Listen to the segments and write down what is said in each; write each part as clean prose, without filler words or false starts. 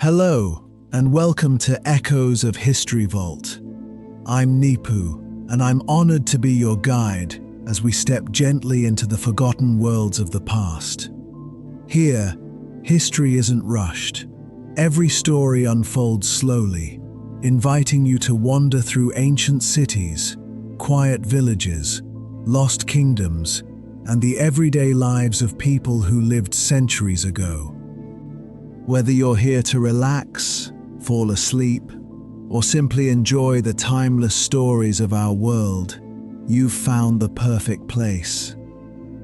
Hello, and welcome to Echoes of History Vault. I'm Nipu, and I'm honored to be your guide as we step gently into the forgotten worlds of the past. Here, history isn't rushed. Every story unfolds slowly, inviting you to wander through ancient cities, quiet villages, lost kingdoms, and the everyday lives of people who lived centuries ago. Whether you're here to relax, fall asleep, or simply enjoy the timeless stories of our world, you've found the perfect place.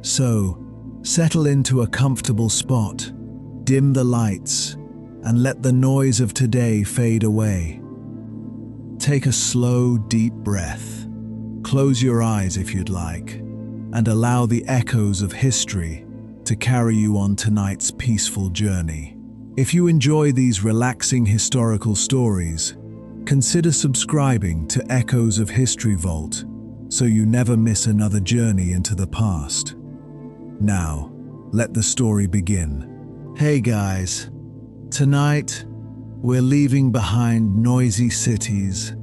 So, settle into a comfortable spot, dim the lights, and let the noise of today fade away. Take a slow, deep breath. Close your eyes if you'd like, and allow the echoes of history to carry you on tonight's peaceful journey. If you enjoy these relaxing historical stories, consider subscribing to Echoes of History Vault so you never miss another journey into the past. Now, let the story begin. Hey guys, tonight we're leaving behind noisy cities,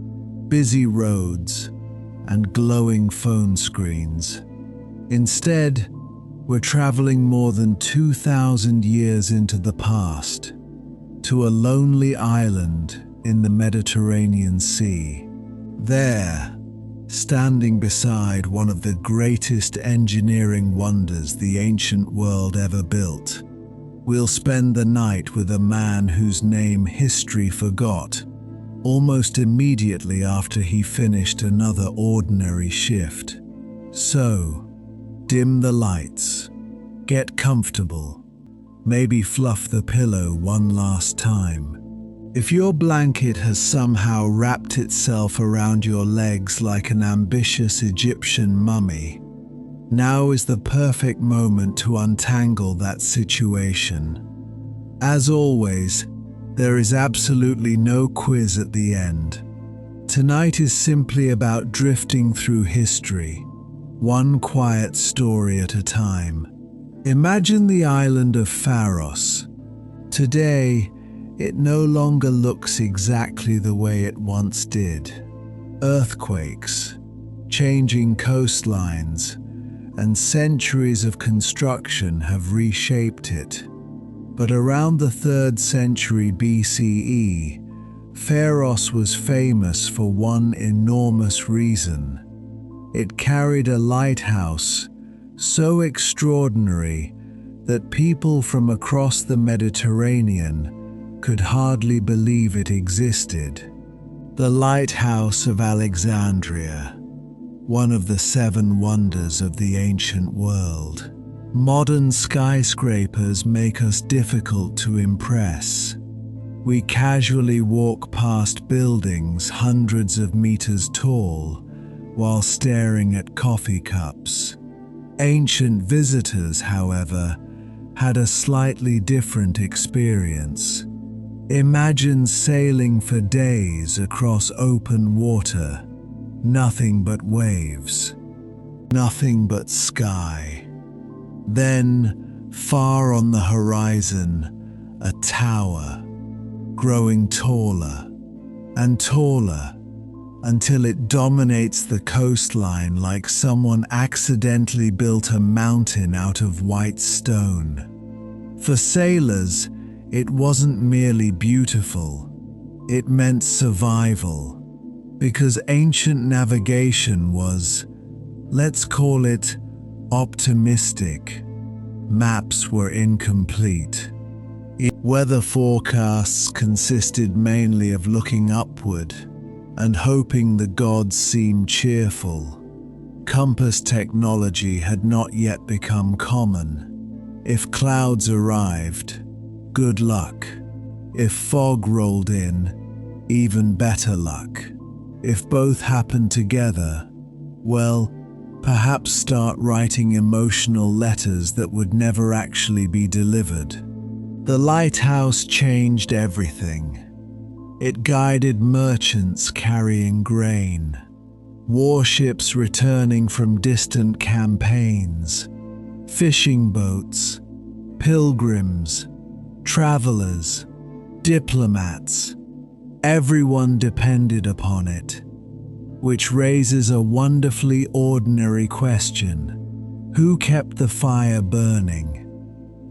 busy roads, and glowing phone screens. Instead, we're traveling more than 2,000 years into the past, to a lonely island in the Mediterranean Sea. There, standing beside one of the greatest engineering wonders the ancient world ever built, we'll spend the night with a man whose name history forgot almost immediately after he finished another ordinary shift. So, dim the lights, get comfortable, maybe fluff the pillow one last time. If your blanket has somehow wrapped itself around your legs like an ambitious Egyptian mummy, now is the perfect moment to untangle that situation. As always, there is absolutely no quiz at the end. Tonight is simply about drifting through history, one quiet story at a time. Imagine the island of Pharos. Today, it no longer looks exactly the way it once did. Earthquakes, changing coastlines, and centuries of construction have reshaped it. But around the 3rd century BCE, Pharos was famous for one enormous reason. It carried a lighthouse so extraordinary that people from across the Mediterranean could hardly believe it existed. The Lighthouse of Alexandria, one of the 7 wonders of the ancient world. Modern skyscrapers make us difficult to impress. We casually walk past buildings hundreds of meters tall while staring at coffee cups. Ancient visitors, however, had a slightly different experience. Imagine sailing for days across open water, nothing but waves, nothing but sky. Then, far on the horizon, a tower, growing taller and taller, until it dominates the coastline like someone accidentally built a mountain out of white stone. For sailors, it wasn't merely beautiful, it meant survival, because ancient navigation was, let's call it, optimistic. Maps were incomplete. Weather forecasts consisted mainly of looking upward and hoping the gods seemed cheerful. Compass technology had not yet become common. If clouds arrived, good luck. If fog rolled in, even better luck. If both happened together, well, perhaps start writing emotional letters that would never actually be delivered. The lighthouse changed everything. It guided merchants carrying grain, warships returning from distant campaigns, fishing boats, pilgrims, travelers, diplomats. Everyone depended upon it, which raises a wonderfully ordinary question. Who kept the fire burning?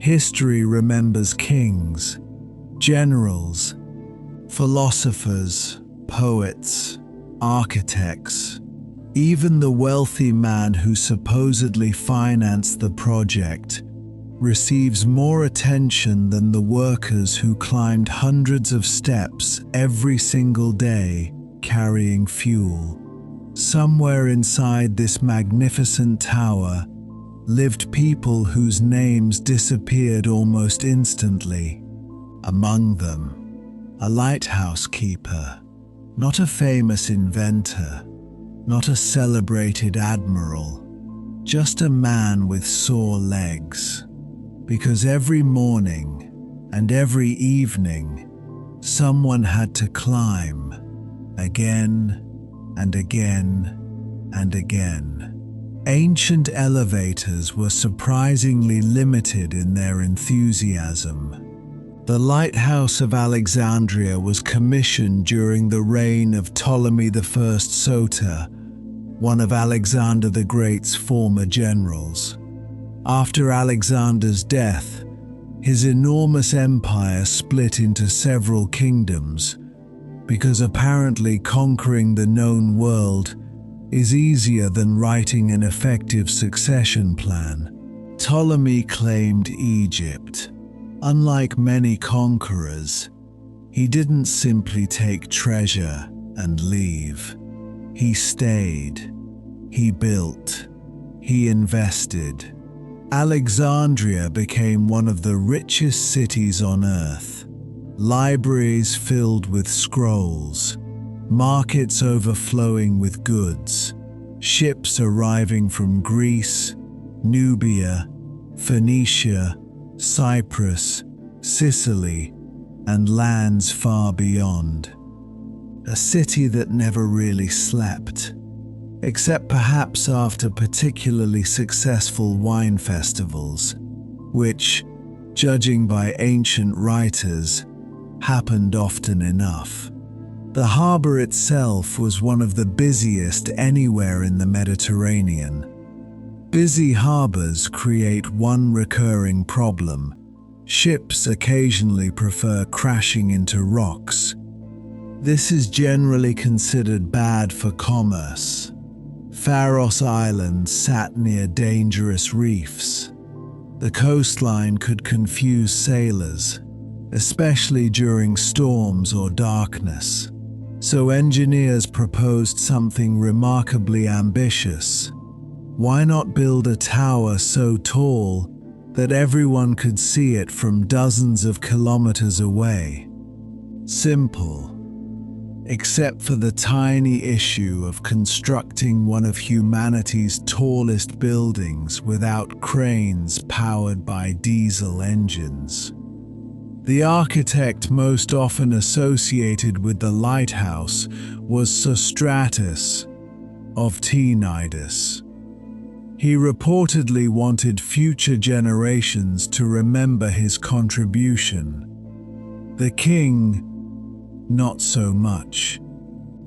History remembers kings, generals, philosophers, poets, architects. Even the wealthy man who supposedly financed the project receives more attention than the workers who climbed hundreds of steps every single day carrying fuel. Somewhere inside this magnificent tower lived people whose names disappeared almost instantly. Among them, a lighthouse keeper, not a famous inventor, not a celebrated admiral, just a man with sore legs. Because every morning and every evening, someone had to climb again and again and again. Ancient elevators were surprisingly limited in their enthusiasm. The Lighthouse of Alexandria was commissioned during the reign of Ptolemy I Soter, one of Alexander the Great's former generals. After Alexander's death, his enormous empire split into several kingdoms, because apparently conquering the known world is easier than writing an effective succession plan. Ptolemy claimed Egypt. Unlike many conquerors, he didn't simply take treasure and leave. He stayed, he built, he invested. Alexandria became one of the richest cities on earth. Libraries filled with scrolls, markets overflowing with goods, ships arriving from Greece, Nubia, Phoenicia, Cyprus, Sicily, and lands far beyond. A city that never really slept, except perhaps after particularly successful wine festivals, which, judging by ancient writers, happened often enough. The harbor itself was one of the busiest anywhere in the Mediterranean. Busy harbors create one recurring problem. Ships occasionally prefer crashing into rocks. This is generally considered bad for commerce. Pharos Island sat near dangerous reefs. The coastline could confuse sailors, especially during storms or darkness. So engineers proposed something remarkably ambitious. Why not build a tower so tall that everyone could see it from dozens of kilometers away? Simple. Except for the tiny issue of constructing one of humanity's tallest buildings without cranes powered by diesel engines. The architect most often associated with the lighthouse was Sostratus of Cnidus. He reportedly wanted future generations to remember his contribution. The king, not so much.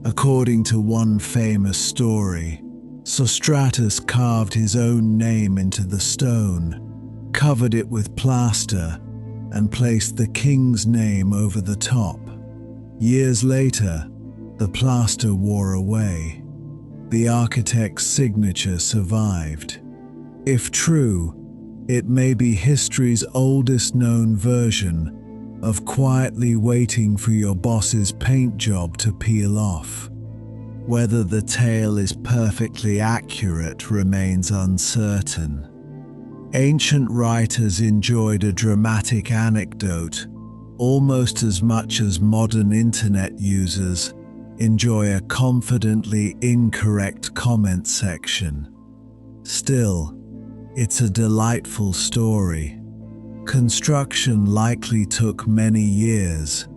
According to one famous story, Sostratus carved his own name into the stone, covered it with plaster, and placed the king's name over the top. Years later, the plaster wore away. The architect's signature survived. If true, it may be history's oldest known version of quietly waiting for your boss's paint job to peel off. Whether the tale is perfectly accurate remains uncertain. Ancient writers enjoyed a dramatic anecdote almost as much as modern internet users enjoy a confidently incorrect comment section. Still, it's a delightful story. Construction likely took many years.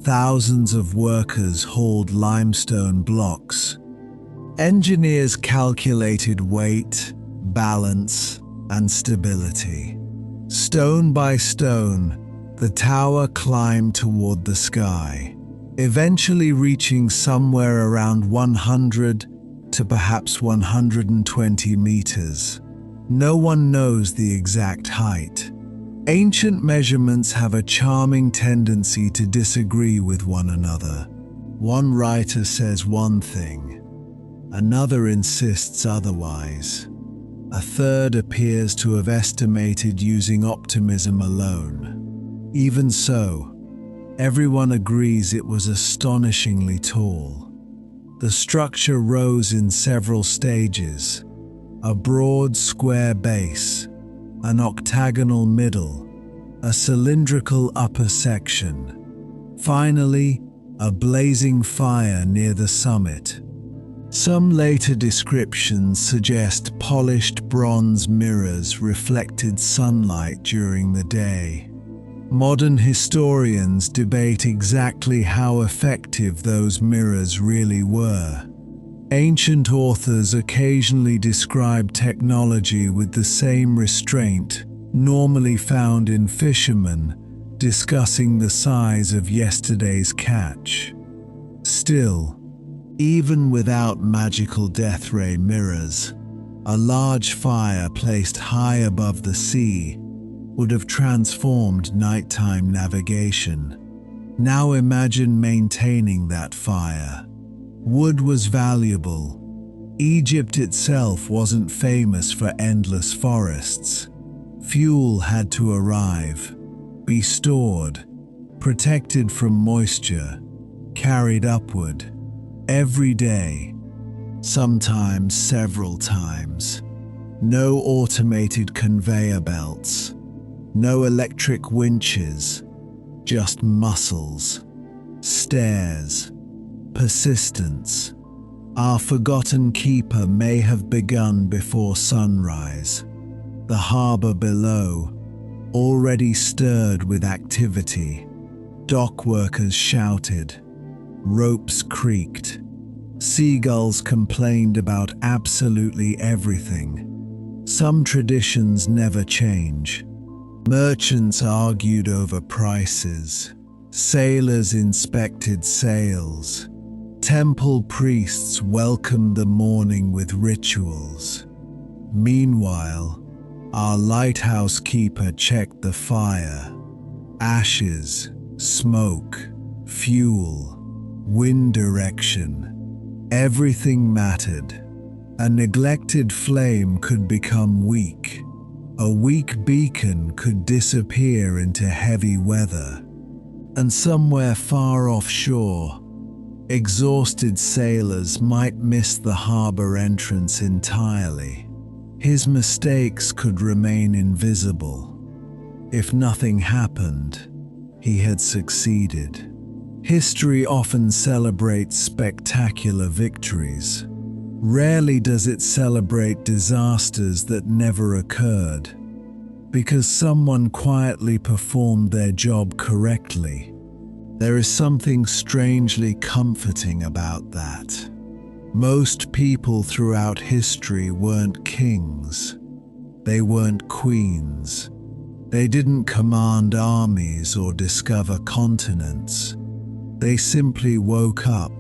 Thousands of workers hauled limestone blocks. Engineers calculated weight, balance, and stability. Stone by stone, The tower climbed toward the sky, eventually reaching somewhere around 100 to perhaps 120 meters. No one knows the exact height. Ancient measurements have a charming tendency to disagree with one another. One writer says one thing, another insists otherwise. A third appears to have estimated using optimism alone. Even so, everyone agrees it was astonishingly tall. The structure rose in several stages: a broad square base, an octagonal middle, a cylindrical upper section. Finally, a blazing fire near the summit. Some later descriptions suggest polished bronze mirrors reflected sunlight during the day. Modern historians debate exactly how effective those mirrors really were. Ancient authors occasionally describe technology with the same restraint normally found in fishermen discussing the size of yesterday's catch. Still, even without magical death ray mirrors, a large fire placed high above the sea would have transformed nighttime navigation. Now imagine maintaining that fire. Wood was valuable. Egypt itself wasn't famous for endless forests. Fuel had to arrive, be stored, protected from moisture, carried upward. Every day, sometimes several times. No automated conveyor belts, no electric winches, just muscles, stairs, persistence. Our forgotten keeper may have begun before sunrise. The harbor below, already stirred with activity. Dock workers shouted. Ropes creaked. Seagulls complained about absolutely everything. Some traditions never change. Merchants argued over prices. Sailors inspected sails. Temple priests welcomed the morning with rituals. Meanwhile, our lighthouse keeper checked the fire. Ashes, smoke, fuel, wind direction. Everything mattered. A neglected flame could become weak. A weak beacon could disappear into heavy weather. And somewhere far offshore, exhausted sailors might miss the harbor entrance entirely. His mistakes could remain invisible. If nothing happened, he had succeeded. History often celebrates spectacular victories. Rarely does it celebrate disasters that never occurred, because someone quietly performed their job correctly. There is something strangely comforting about that. Most people throughout history weren't kings. They weren't queens. They didn't command armies or discover continents. They simply woke up,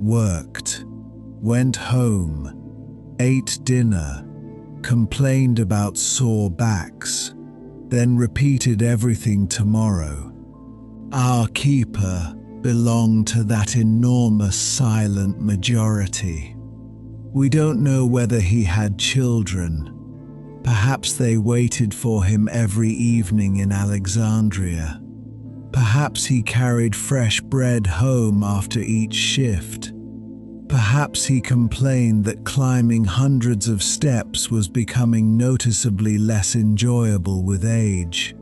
worked, went home, ate dinner, complained about sore backs, then repeated everything tomorrow. Our keeper belonged to that enormous silent majority. We don't know whether he had children. Perhaps they waited for him every evening in Alexandria. Perhaps he carried fresh bread home after each shift. Perhaps he complained that climbing hundreds of steps was becoming noticeably less enjoyable with age.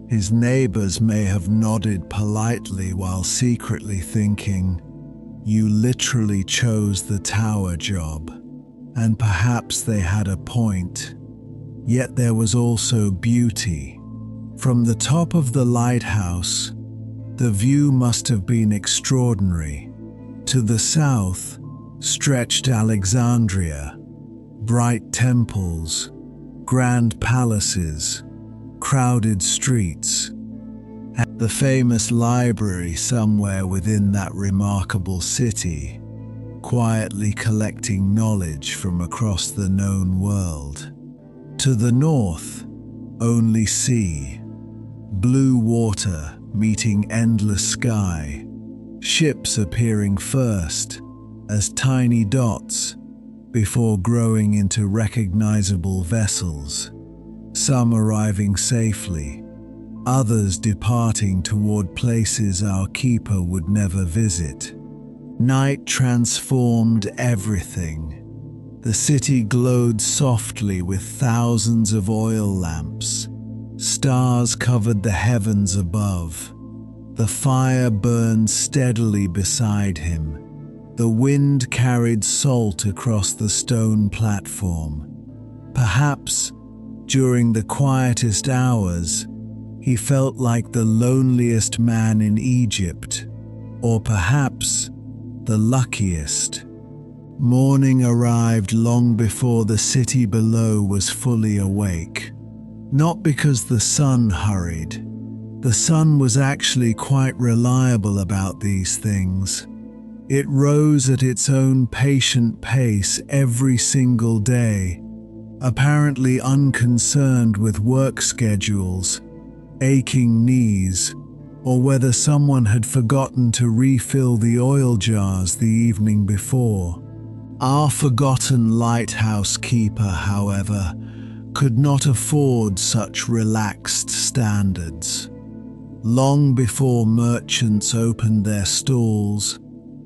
His neighbors may have nodded politely while secretly thinking, "You literally chose the tower job." And perhaps they had a point. Yet there was also beauty. From the top of the lighthouse, the view must have been extraordinary. To the south stretched Alexandria, bright temples, grand palaces, crowded streets. The famous library somewhere within that remarkable city, quietly collecting knowledge from across the known world. To the north, only sea, blue water meeting endless sky, ships appearing first as tiny dots before growing into recognizable vessels, some arriving safely, others departing toward places our keeper would never visit. Night transformed everything. The city glowed softly with thousands of oil lamps. Stars covered the heavens above. The fire burned steadily beside him. The wind carried salt across the stone platform. Perhaps, during the quietest hours, he felt like the loneliest man in Egypt, or perhaps the luckiest. Morning arrived long before the city below was fully awake. Not because the sun hurried. The sun was actually quite reliable about these things. It rose at its own patient pace every single day, apparently unconcerned with work schedules, aching knees, or whether someone had forgotten to refill the oil jars the evening before. Our forgotten lighthouse keeper, however, could not afford such relaxed standards. Long before merchants opened their stalls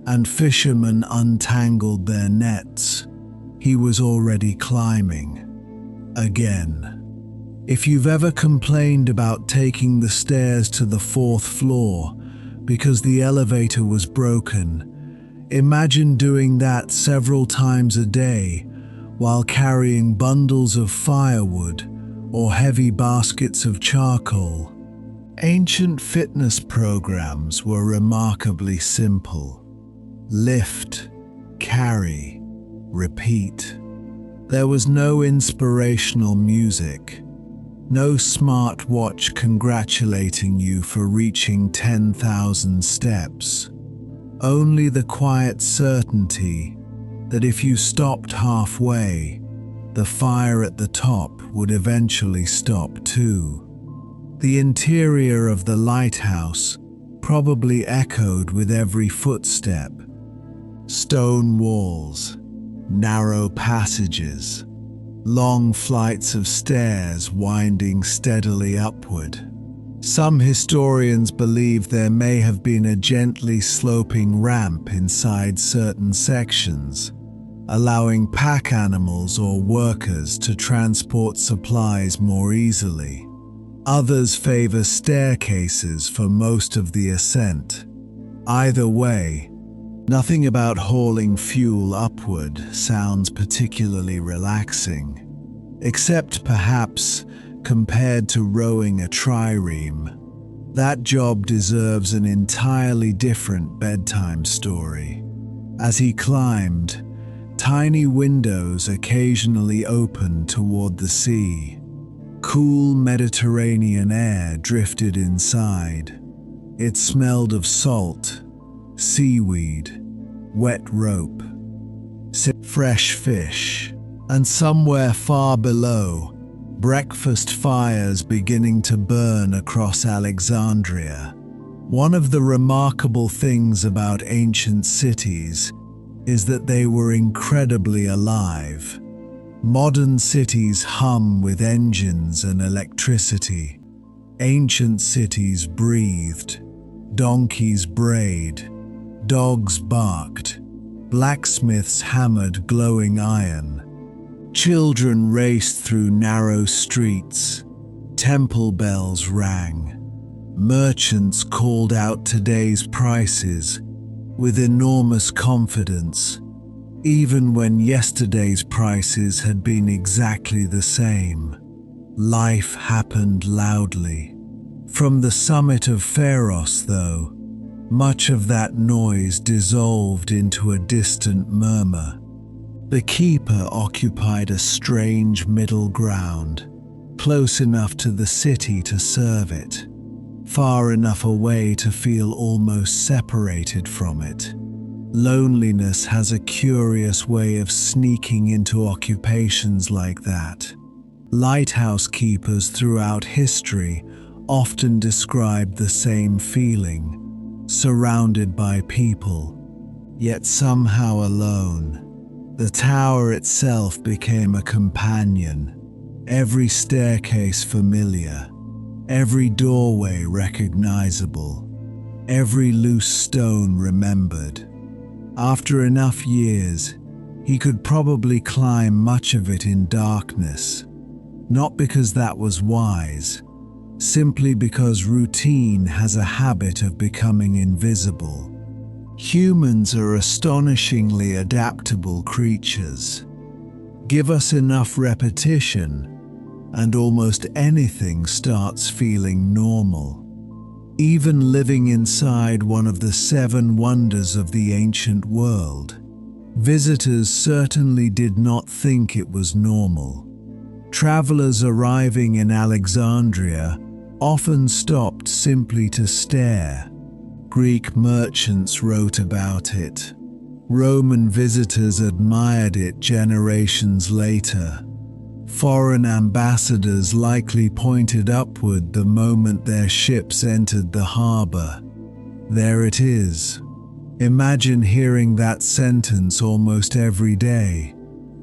and fishermen untangled their nets, he was already climbing. Again. If you've ever complained about taking the stairs to the 4th floor because the elevator was broken, imagine doing that several times a day while carrying bundles of firewood or heavy baskets of charcoal. Ancient fitness programs were remarkably simple. Lift, carry, repeat. There was no inspirational music, no smartwatch congratulating you for reaching 10,000 steps. Only the quiet certainty that if you stopped halfway, the fire at the top would eventually stop too. The interior of the lighthouse probably echoed with every footstep. Stone walls, narrow passages, long flights of stairs winding steadily upward. Some historians believe there may have been a gently sloping ramp inside certain sections, allowing pack animals or workers to transport supplies more easily. Others favor staircases for most of the ascent. Either way, nothing about hauling fuel upward sounds particularly relaxing, except perhaps compared to rowing a trireme. That job deserves an entirely different bedtime story. As he climbed, tiny windows occasionally opened toward the sea. Cool Mediterranean air drifted inside. It smelled of salt, seaweed, wet rope, fresh fish, and somewhere far below, breakfast fires beginning to burn across Alexandria. One of the remarkable things about ancient cities is that they were incredibly alive. Modern cities hum with engines and electricity. Ancient cities breathed. Donkeys brayed. Dogs barked. Blacksmiths hammered glowing iron. Children raced through narrow streets. Temple bells rang. Merchants called out today's prices with enormous confidence, even when yesterday's prices had been exactly the same. Life happened loudly. From the summit of Pharos, though, much of that noise dissolved into a distant murmur. The keeper occupied a strange middle ground, close enough to the city to serve it. far enough away to feel almost separated from it. Loneliness has a curious way of sneaking into occupations like that. Lighthouse keepers throughout history often described the same feeling, surrounded by people, yet somehow alone. The tower itself became a companion, every staircase familiar, every doorway recognizable, every loose stone remembered. After enough years, he could probably climb much of it in darkness, not because that was wise, simply because routine has a habit of becoming invisible. Humans are astonishingly adaptable creatures. Give us enough repetition, and almost anything starts feeling normal. Even living inside one of the 7 wonders of the ancient world, visitors certainly did not think it was normal. Travelers arriving in Alexandria often stopped simply to stare. Greek merchants wrote about it. Roman visitors admired it generations later. Foreign ambassadors likely pointed upward the moment their ships entered the harbor. There it is. Imagine hearing that sentence almost every day,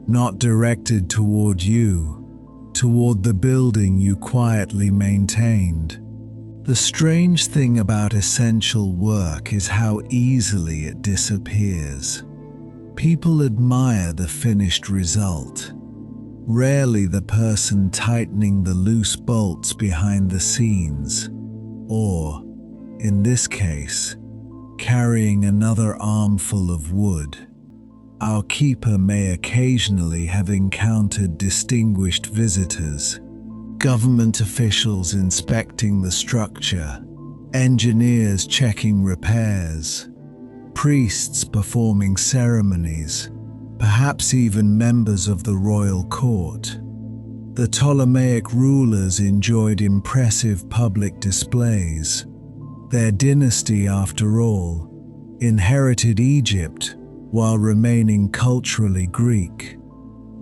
not directed toward you, toward the building you quietly maintained. The strange thing about essential work is how easily it disappears. People admire the finished result, rarely the person tightening the loose bolts behind the scenes, or, in this case, carrying another armful of wood. Our keeper may occasionally have encountered distinguished visitors, government officials inspecting the structure, engineers checking repairs, priests performing ceremonies, perhaps even members of the royal court. The Ptolemaic rulers enjoyed impressive public displays. Their dynasty, after all, inherited Egypt while remaining culturally Greek.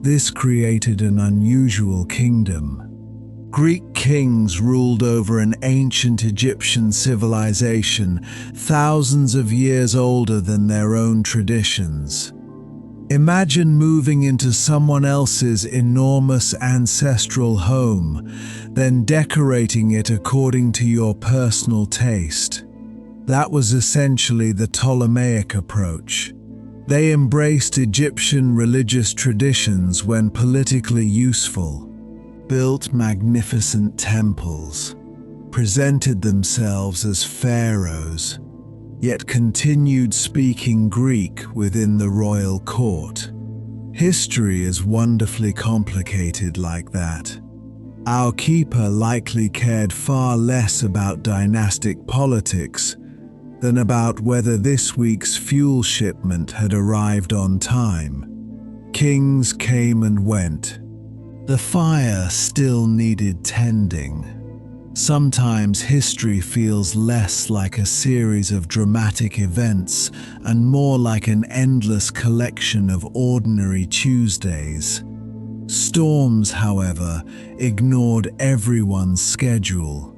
This created an unusual kingdom. Greek kings ruled over an ancient Egyptian civilization thousands of years older than their own traditions. Imagine moving into someone else's enormous ancestral home, then decorating it according to your personal taste. That was essentially the Ptolemaic approach. They embraced Egyptian religious traditions when politically useful, built magnificent temples, presented themselves as pharaohs, yet continued speaking Greek within the royal court. History is wonderfully complicated like that. Our keeper likely cared far less about dynastic politics than about whether this week's fuel shipment had arrived on time. Kings came and went. The fire still needed tending. Sometimes history feels less like a series of dramatic events and more like an endless collection of ordinary Tuesdays. Storms, however, ignored everyone's schedule.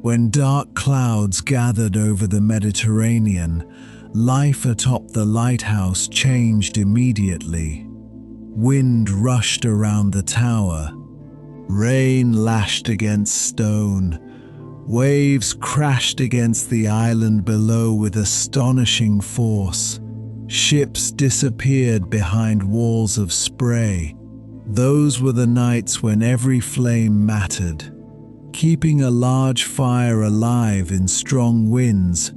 When dark clouds gathered over the Mediterranean, life atop the lighthouse changed immediately. Wind rushed around the tower. Rain lashed against stone. Waves crashed against the island below with astonishing force. Ships disappeared behind walls of spray. Those were the nights when every flame mattered. Keeping a large fire alive in strong winds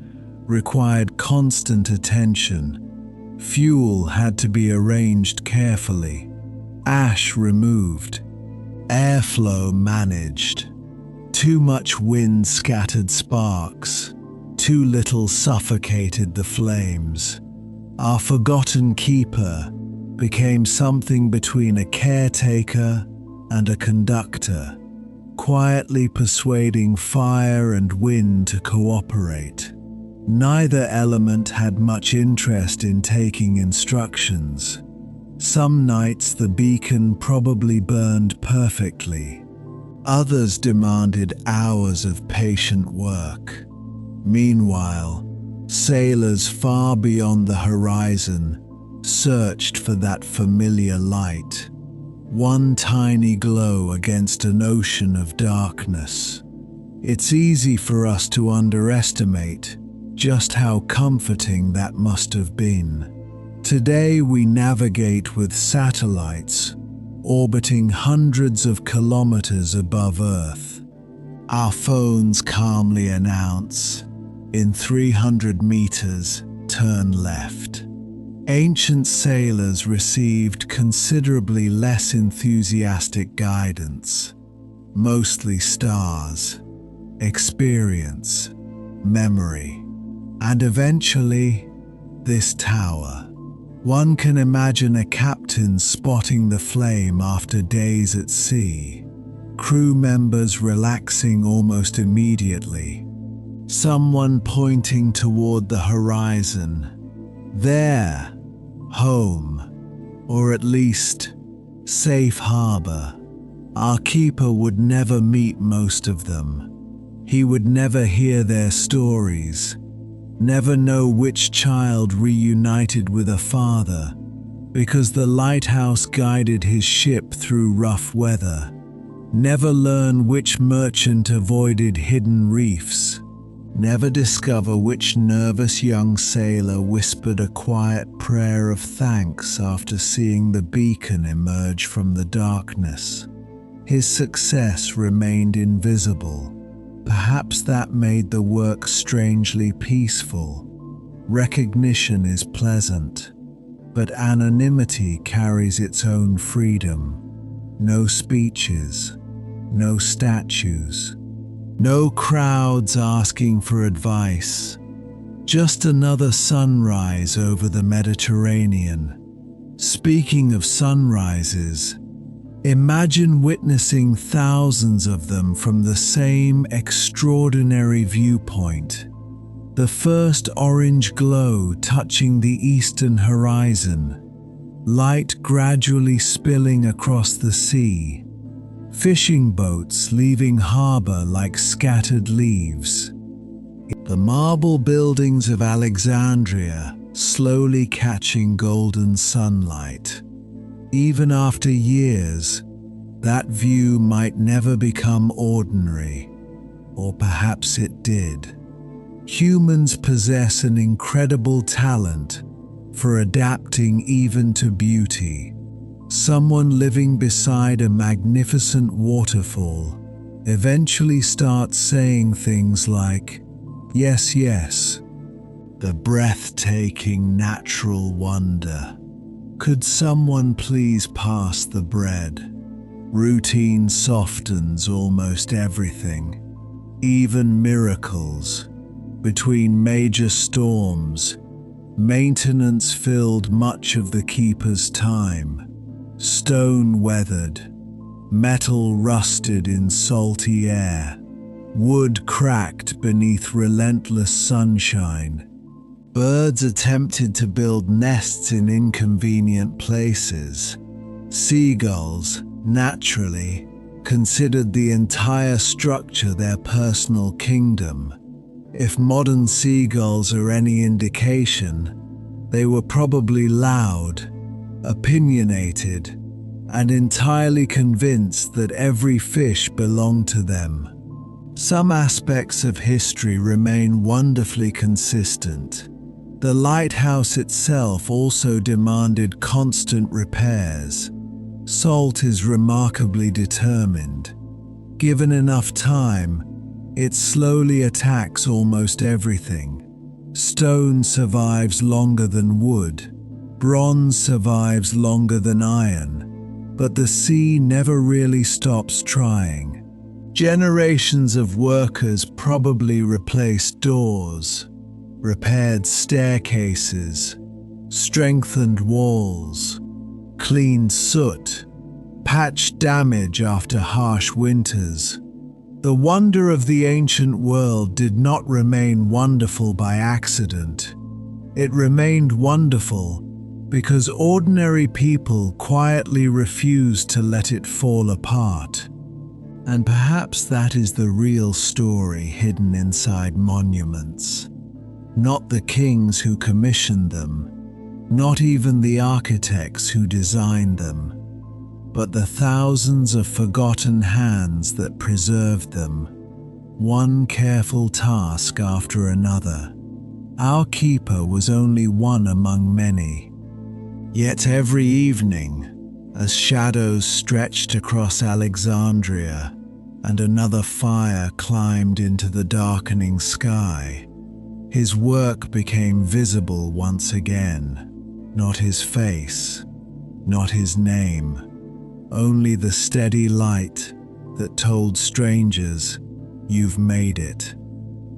required constant attention. Fuel had to be arranged carefully, ash removed, airflow managed. Too much wind scattered sparks, too little suffocated the flames. Our forgotten keeper became something between a caretaker and a conductor. quietly persuading fire and wind to cooperate. Neither element had much interest in taking instructions. Some nights the beacon probably burned perfectly. Others demanded hours of patient work. Meanwhile, sailors far beyond the horizon searched for that familiar light, one tiny glow against an ocean of darkness. It's easy for us to underestimate just how comforting that must have been. Today we navigate with satellites orbiting hundreds of kilometers above Earth. Our phones calmly announce, in 300 meters, turn left. Ancient sailors received considerably less enthusiastic guidance, mostly stars, experience, memory, and eventually, this tower. One can imagine a captain spotting the flame after days at sea, crew members relaxing almost immediately, someone pointing toward the horizon. There, home, or at least safe harbor. Our keeper would never meet most of them. He would never hear their stories, never know which child reunited with a father, because the lighthouse guided his ship through rough weather, never learn which merchant avoided hidden reefs, never discover which nervous young sailor whispered a quiet prayer of thanks after seeing the beacon emerge from the darkness. His success remained invisible. Perhaps that made the work strangely peaceful. Recognition is pleasant, but anonymity carries its own freedom. No speeches, no statues, no crowds asking for advice. Just another sunrise over the Mediterranean. Speaking of sunrises, imagine witnessing thousands of them from the same extraordinary viewpoint. The first orange glow touching the eastern horizon, light gradually spilling across the sea, fishing boats leaving harbor like scattered leaves. The marble buildings of Alexandria slowly catching golden sunlight. Even after years, that view might never become ordinary, or perhaps it did. Humans possess an incredible talent for adapting even to beauty. Someone living beside a magnificent waterfall eventually starts saying things like, "Yes, yes," the breathtaking natural wonder. Could someone please pass the bread? Routine softens almost everything, even miracles. Between major storms, maintenance filled much of the keeper's time. Stone weathered, metal rusted in salty air, wood cracked beneath relentless sunshine. Birds attempted to build nests in inconvenient places. Seagulls, naturally, considered the entire structure their personal kingdom. If modern seagulls are any indication, they were probably loud, opinionated, and entirely convinced that every fish belonged to them. Some aspects of history remain wonderfully consistent. The lighthouse itself also demanded constant repairs. Salt is remarkably determined. Given enough time, it slowly attacks almost everything. Stone survives longer than wood. Bronze survives longer than iron. But the sea never really stops trying. Generations of workers probably replaced doors, repaired staircases, strengthened walls, cleaned soot, patched damage after harsh winters. The wonder of the ancient world did not remain wonderful by accident. It remained wonderful because ordinary people quietly refused to let it fall apart. And perhaps that is the real story hidden inside monuments. Not the kings who commissioned them, not even the architects who designed them, but the thousands of forgotten hands that preserved them, one careful task after another. Our keeper was only one among many. Yet every evening, as shadows stretched across Alexandria and another fire climbed into the darkening sky, his work became visible once again. Not his face, not his name, only the steady light that told strangers, "You've made it."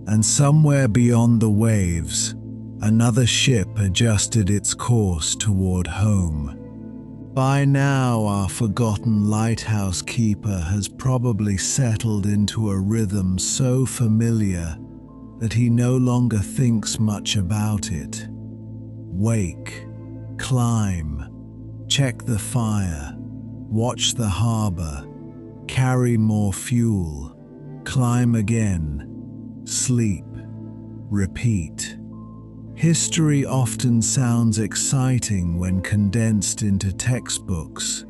And somewhere beyond the waves, another ship adjusted its course toward home. By now, our forgotten lighthouse keeper has probably settled into a rhythm so familiar that he no longer thinks much about it. Wake, climb, check the fire, watch the harbor, carry more fuel, climb again, sleep, repeat. History often sounds exciting when condensed into textbooks.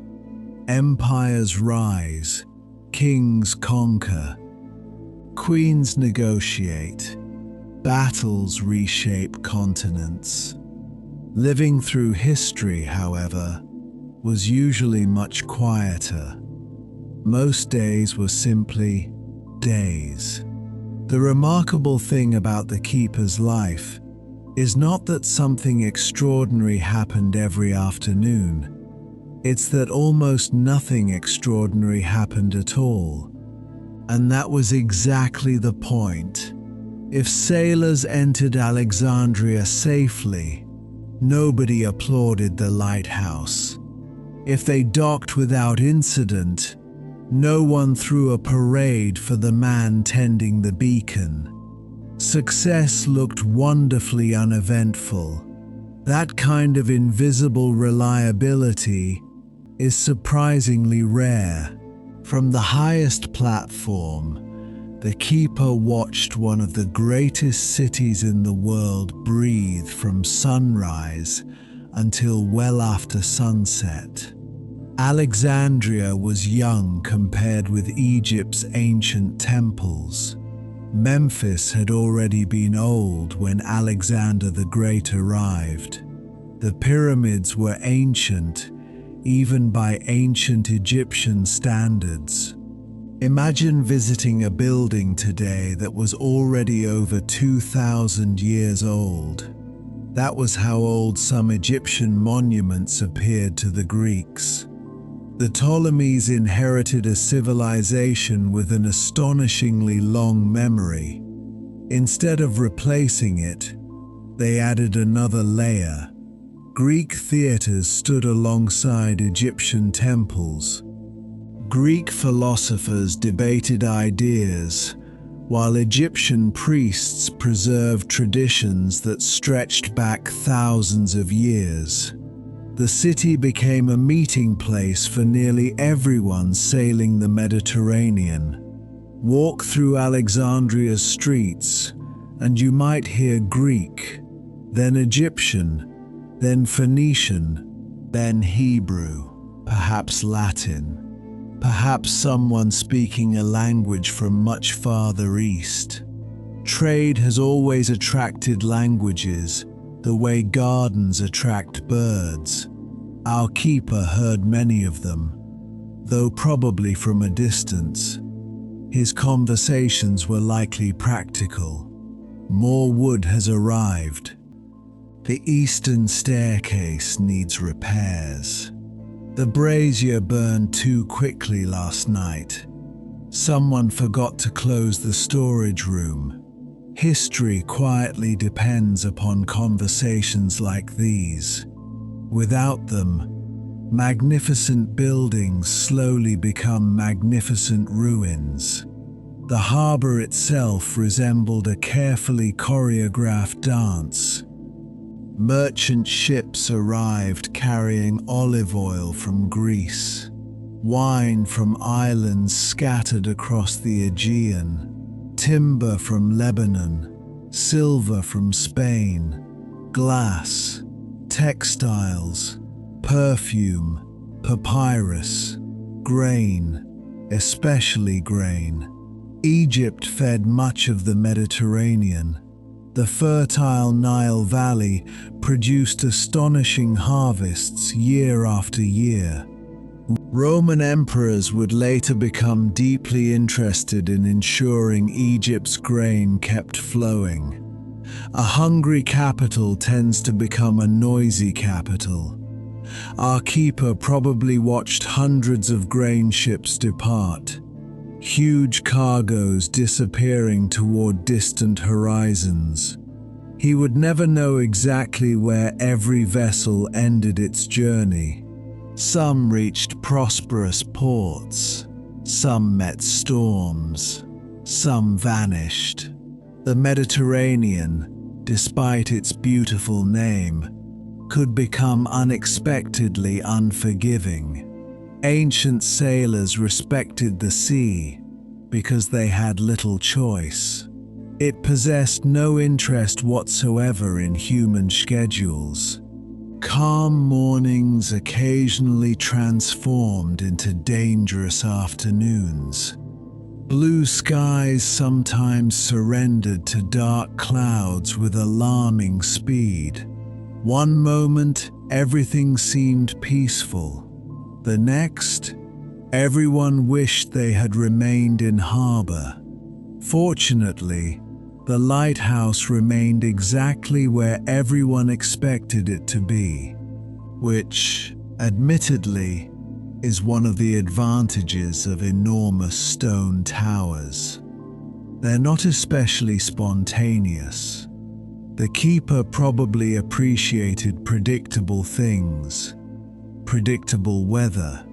Empires rise, kings conquer, queens negotiate, battles reshape continents. Living through history, however, was usually much quieter. Most days were simply days. The remarkable thing about the keeper's life is not that something extraordinary happened every afternoon. It's that almost nothing extraordinary happened at all. And that was exactly the point. If sailors entered Alexandria safely, nobody applauded the lighthouse. If they docked without incident, no one threw a parade for the man tending the beacon. Success looked wonderfully uneventful. That kind of invisible reliability is surprisingly rare. From the highest platform, the keeper watched one of the greatest cities in the world breathe from sunrise until well after sunset. Alexandria was young compared with Egypt's ancient temples. Memphis had already been old when Alexander the Great arrived. The pyramids were ancient, even by ancient Egyptian standards. Imagine visiting a building today that was already over 2,000 years old. That was how old some Egyptian monuments appeared to the Greeks. The Ptolemies inherited a civilization with an astonishingly long memory. Instead of replacing it, they added another layer. Greek theaters stood alongside Egyptian temples. Greek philosophers debated ideas, while Egyptian priests preserved traditions that stretched back thousands of years. The city became a meeting place for nearly everyone sailing the Mediterranean. Walk through Alexandria's streets, and you might hear Greek, then Egyptian, then Phoenician, then Hebrew, perhaps Latin, perhaps someone speaking a language from much farther east. Trade has always attracted languages, the way gardens attract birds. Our keeper heard many of them, though probably from a distance. His conversations were likely practical. More wood has arrived. The eastern staircase needs repairs. The brazier burned too quickly last night. Someone forgot to close the storage room. History quietly depends upon conversations like these. Without them, magnificent buildings slowly become magnificent ruins. The harbor itself resembled a carefully choreographed dance. Merchant ships arrived carrying olive oil from Greece, wine from islands scattered across the Aegean, timber from Lebanon, silver from Spain, glass, textiles, perfume, papyrus, grain, especially grain. Egypt fed much of the Mediterranean. The fertile Nile Valley produced astonishing harvests year after year. Roman emperors would later become deeply interested in ensuring Egypt's grain kept flowing. A hungry capital tends to become a noisy capital. Our keeper probably watched hundreds of grain ships depart, huge cargoes disappearing toward distant horizons. He would never know exactly where every vessel ended its journey. Some reached prosperous ports, some met storms, some vanished. The Mediterranean, despite its beautiful name, could become unexpectedly unforgiving. Ancient sailors respected the sea because they had little choice. It possessed no interest whatsoever in human schedules. Calm mornings occasionally transformed into dangerous afternoons. Blue skies sometimes surrendered to dark clouds with alarming speed. One moment, everything seemed peaceful. The next, everyone wished they had remained in harbor. Fortunately, the lighthouse remained exactly where everyone expected it to be, which, admittedly, is one of the advantages of enormous stone towers. They're not especially spontaneous. The keeper probably appreciated predictable things, predictable weather,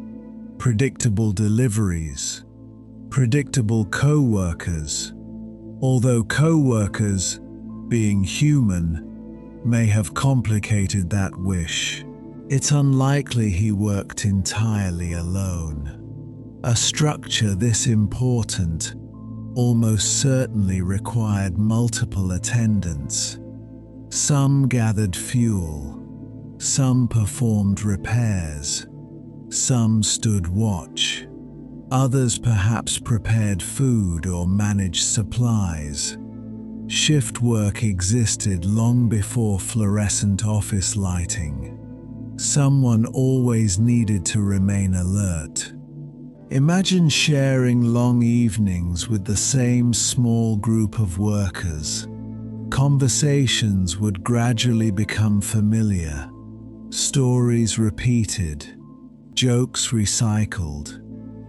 predictable deliveries, predictable co-workers, although co-workers, being human, may have complicated that wish. It's unlikely he worked entirely alone. A structure this important almost certainly required multiple attendants. Some gathered fuel, some performed repairs, some stood watch. Others perhaps prepared food or managed supplies. Shift work existed long before fluorescent office lighting. Someone always needed to remain alert. Imagine sharing long evenings with the same small group of workers. Conversations would gradually become familiar, stories repeated, jokes recycled,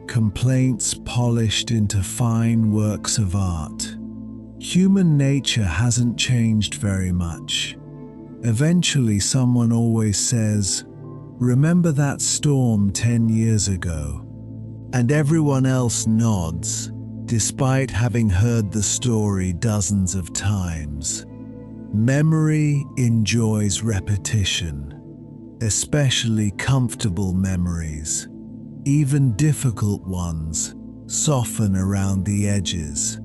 complaints polished into fine works of art. Human nature hasn't changed very much. Eventually, someone always says, "Remember that storm 10 years ago?" And everyone else nods, despite having heard the story dozens of times. Memory enjoys repetition, especially comfortable memories. Even difficult ones soften around the edges.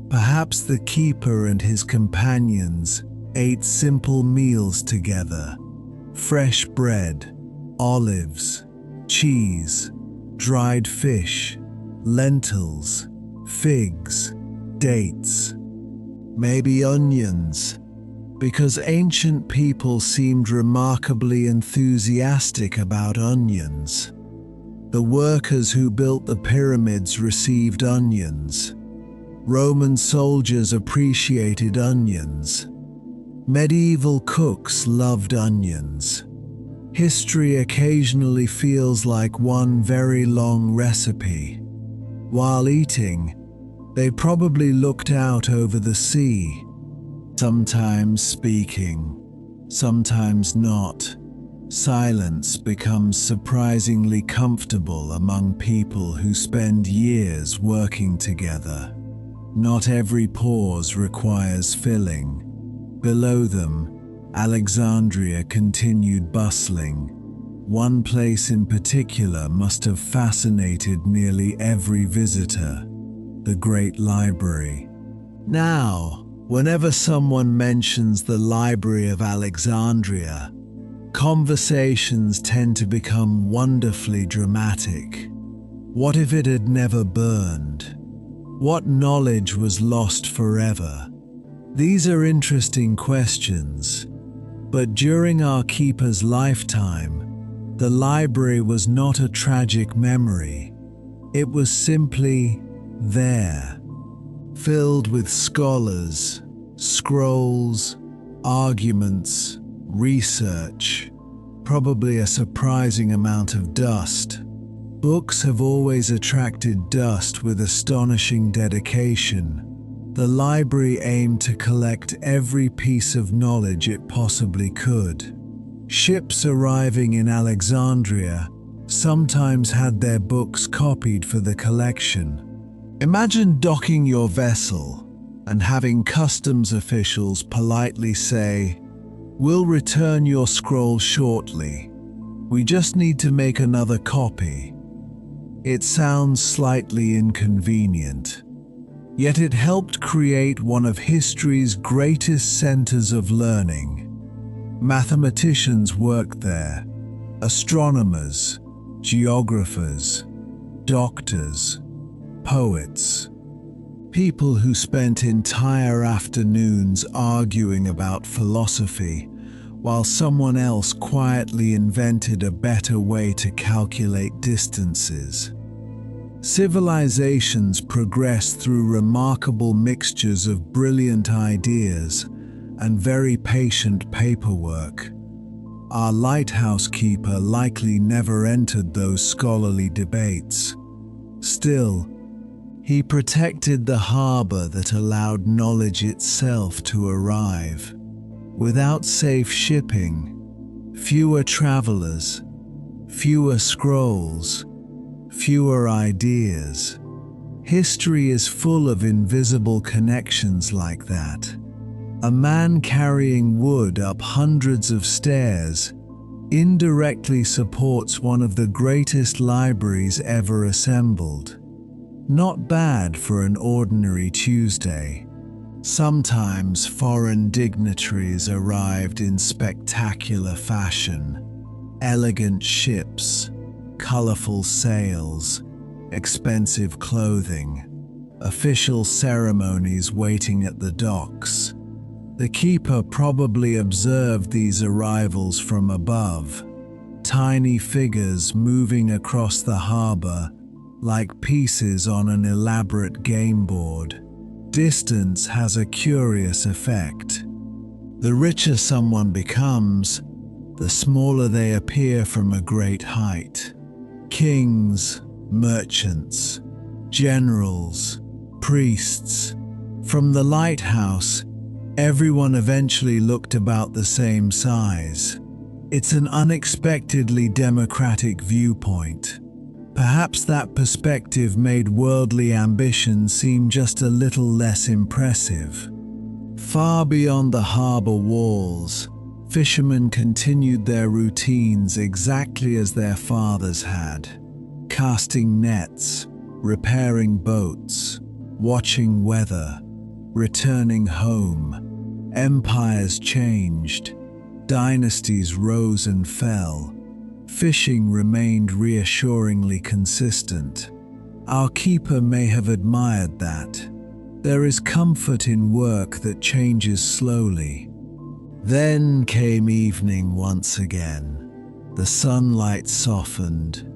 Perhaps the keeper and his companions ate simple meals together: fresh bread, olives, cheese, dried fish, lentils, figs, dates, maybe onions, because ancient people seemed remarkably enthusiastic about onions. The workers who built the pyramids received onions. Roman soldiers appreciated onions. Medieval cooks loved onions. History occasionally feels like one very long recipe. While eating, they probably looked out over the sea, sometimes speaking, sometimes not. Silence becomes surprisingly comfortable among people who spend years working together. Not every pause requires filling. Below them, Alexandria continued bustling. One place in particular must have fascinated nearly every visitor: the Great Library. Now, whenever someone mentions the Library of Alexandria, conversations tend to become wonderfully dramatic. What if it had never burned? What knowledge was lost forever? These are interesting questions, but during our keeper's lifetime, the library was not a tragic memory. It was simply there, filled with scholars, scrolls, arguments, research, probably a surprising amount of dust. Books have always attracted dust with astonishing dedication. The library aimed to collect every piece of knowledge it possibly could. Ships arriving in Alexandria sometimes had their books copied for the collection. Imagine docking your vessel and having customs officials politely say, "We'll return your scroll shortly. We just need to make another copy." It sounds slightly inconvenient, yet it helped create one of history's greatest centers of learning. Mathematicians worked there, astronomers, geographers, doctors, poets. People who spent entire afternoons arguing about philosophy, while someone else quietly invented a better way to calculate distances. Civilizations progress through remarkable mixtures of brilliant ideas and very patient paperwork. Our lighthouse keeper likely never entered those scholarly debates. Still, he protected the harbor that allowed knowledge itself to arrive. Without safe shipping, fewer travelers, fewer scrolls, fewer ideas. History is full of invisible connections like that. A man carrying wood up hundreds of stairs indirectly supports one of the greatest libraries ever assembled. Not bad for an ordinary Tuesday. Sometimes foreign dignitaries arrived in spectacular fashion. Elegant ships, colorful sails, expensive clothing, official ceremonies waiting at the docks. The keeper probably observed these arrivals from above, tiny figures moving across the harbor like pieces on an elaborate game board. Distance has a curious effect. The richer someone becomes, the smaller they appear from a great height. Kings, merchants, generals, priests. From the lighthouse, everyone eventually looked about the same size. It's an unexpectedly democratic viewpoint. Perhaps that perspective made worldly ambition seem just a little less impressive. Far beyond the harbor walls, fishermen continued their routines exactly as their fathers had. Casting nets, repairing boats, watching weather, returning home. Empires changed, dynasties rose and fell. Fishing remained reassuringly consistent. Our keeper may have admired that. There is comfort in work that changes slowly. Then came evening once again. The sunlight softened.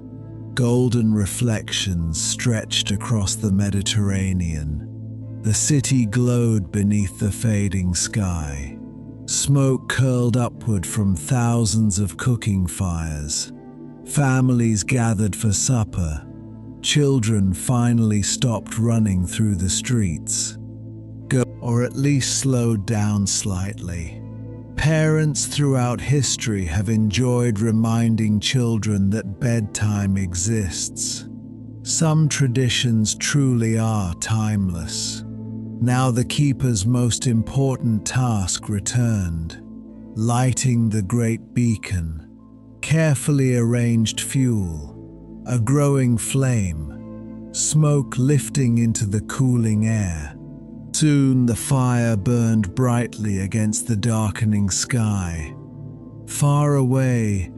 Golden reflections stretched across the Mediterranean. The city glowed beneath the fading sky. Smoke curled upward from thousands of cooking fires. Families gathered for supper. Children finally stopped running through the streets. Or at least slowed down slightly. Parents throughout history have enjoyed reminding children that bedtime exists. Some traditions truly are timeless. Now the keeper's most important task returned: lighting the great beacon. Carefully arranged fuel, a growing flame, smoke lifting into the cooling air. Soon the fire burned brightly against the darkening sky. Far away,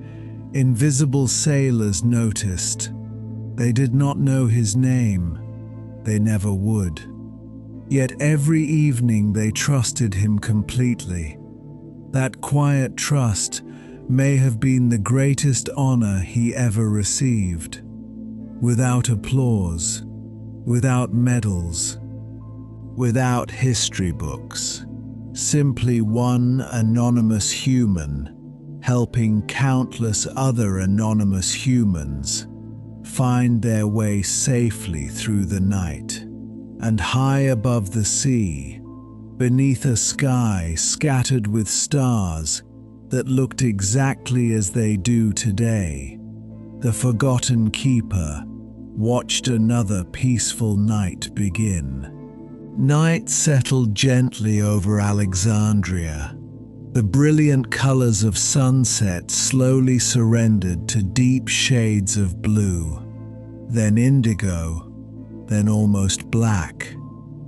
invisible sailors noticed. They did not know his name. They never would. Yet every evening they trusted him completely. That quiet trust may have been the greatest honor he ever received. Without applause, without medals, without history books, simply one anonymous human helping countless other anonymous humans find their way safely through the night. And high above the sea, beneath a sky scattered with stars that looked exactly as they do today, the forgotten keeper watched another peaceful night begin. Night settled gently over Alexandria. The brilliant colors of sunset slowly surrendered to deep shades of blue, then indigo, then almost black.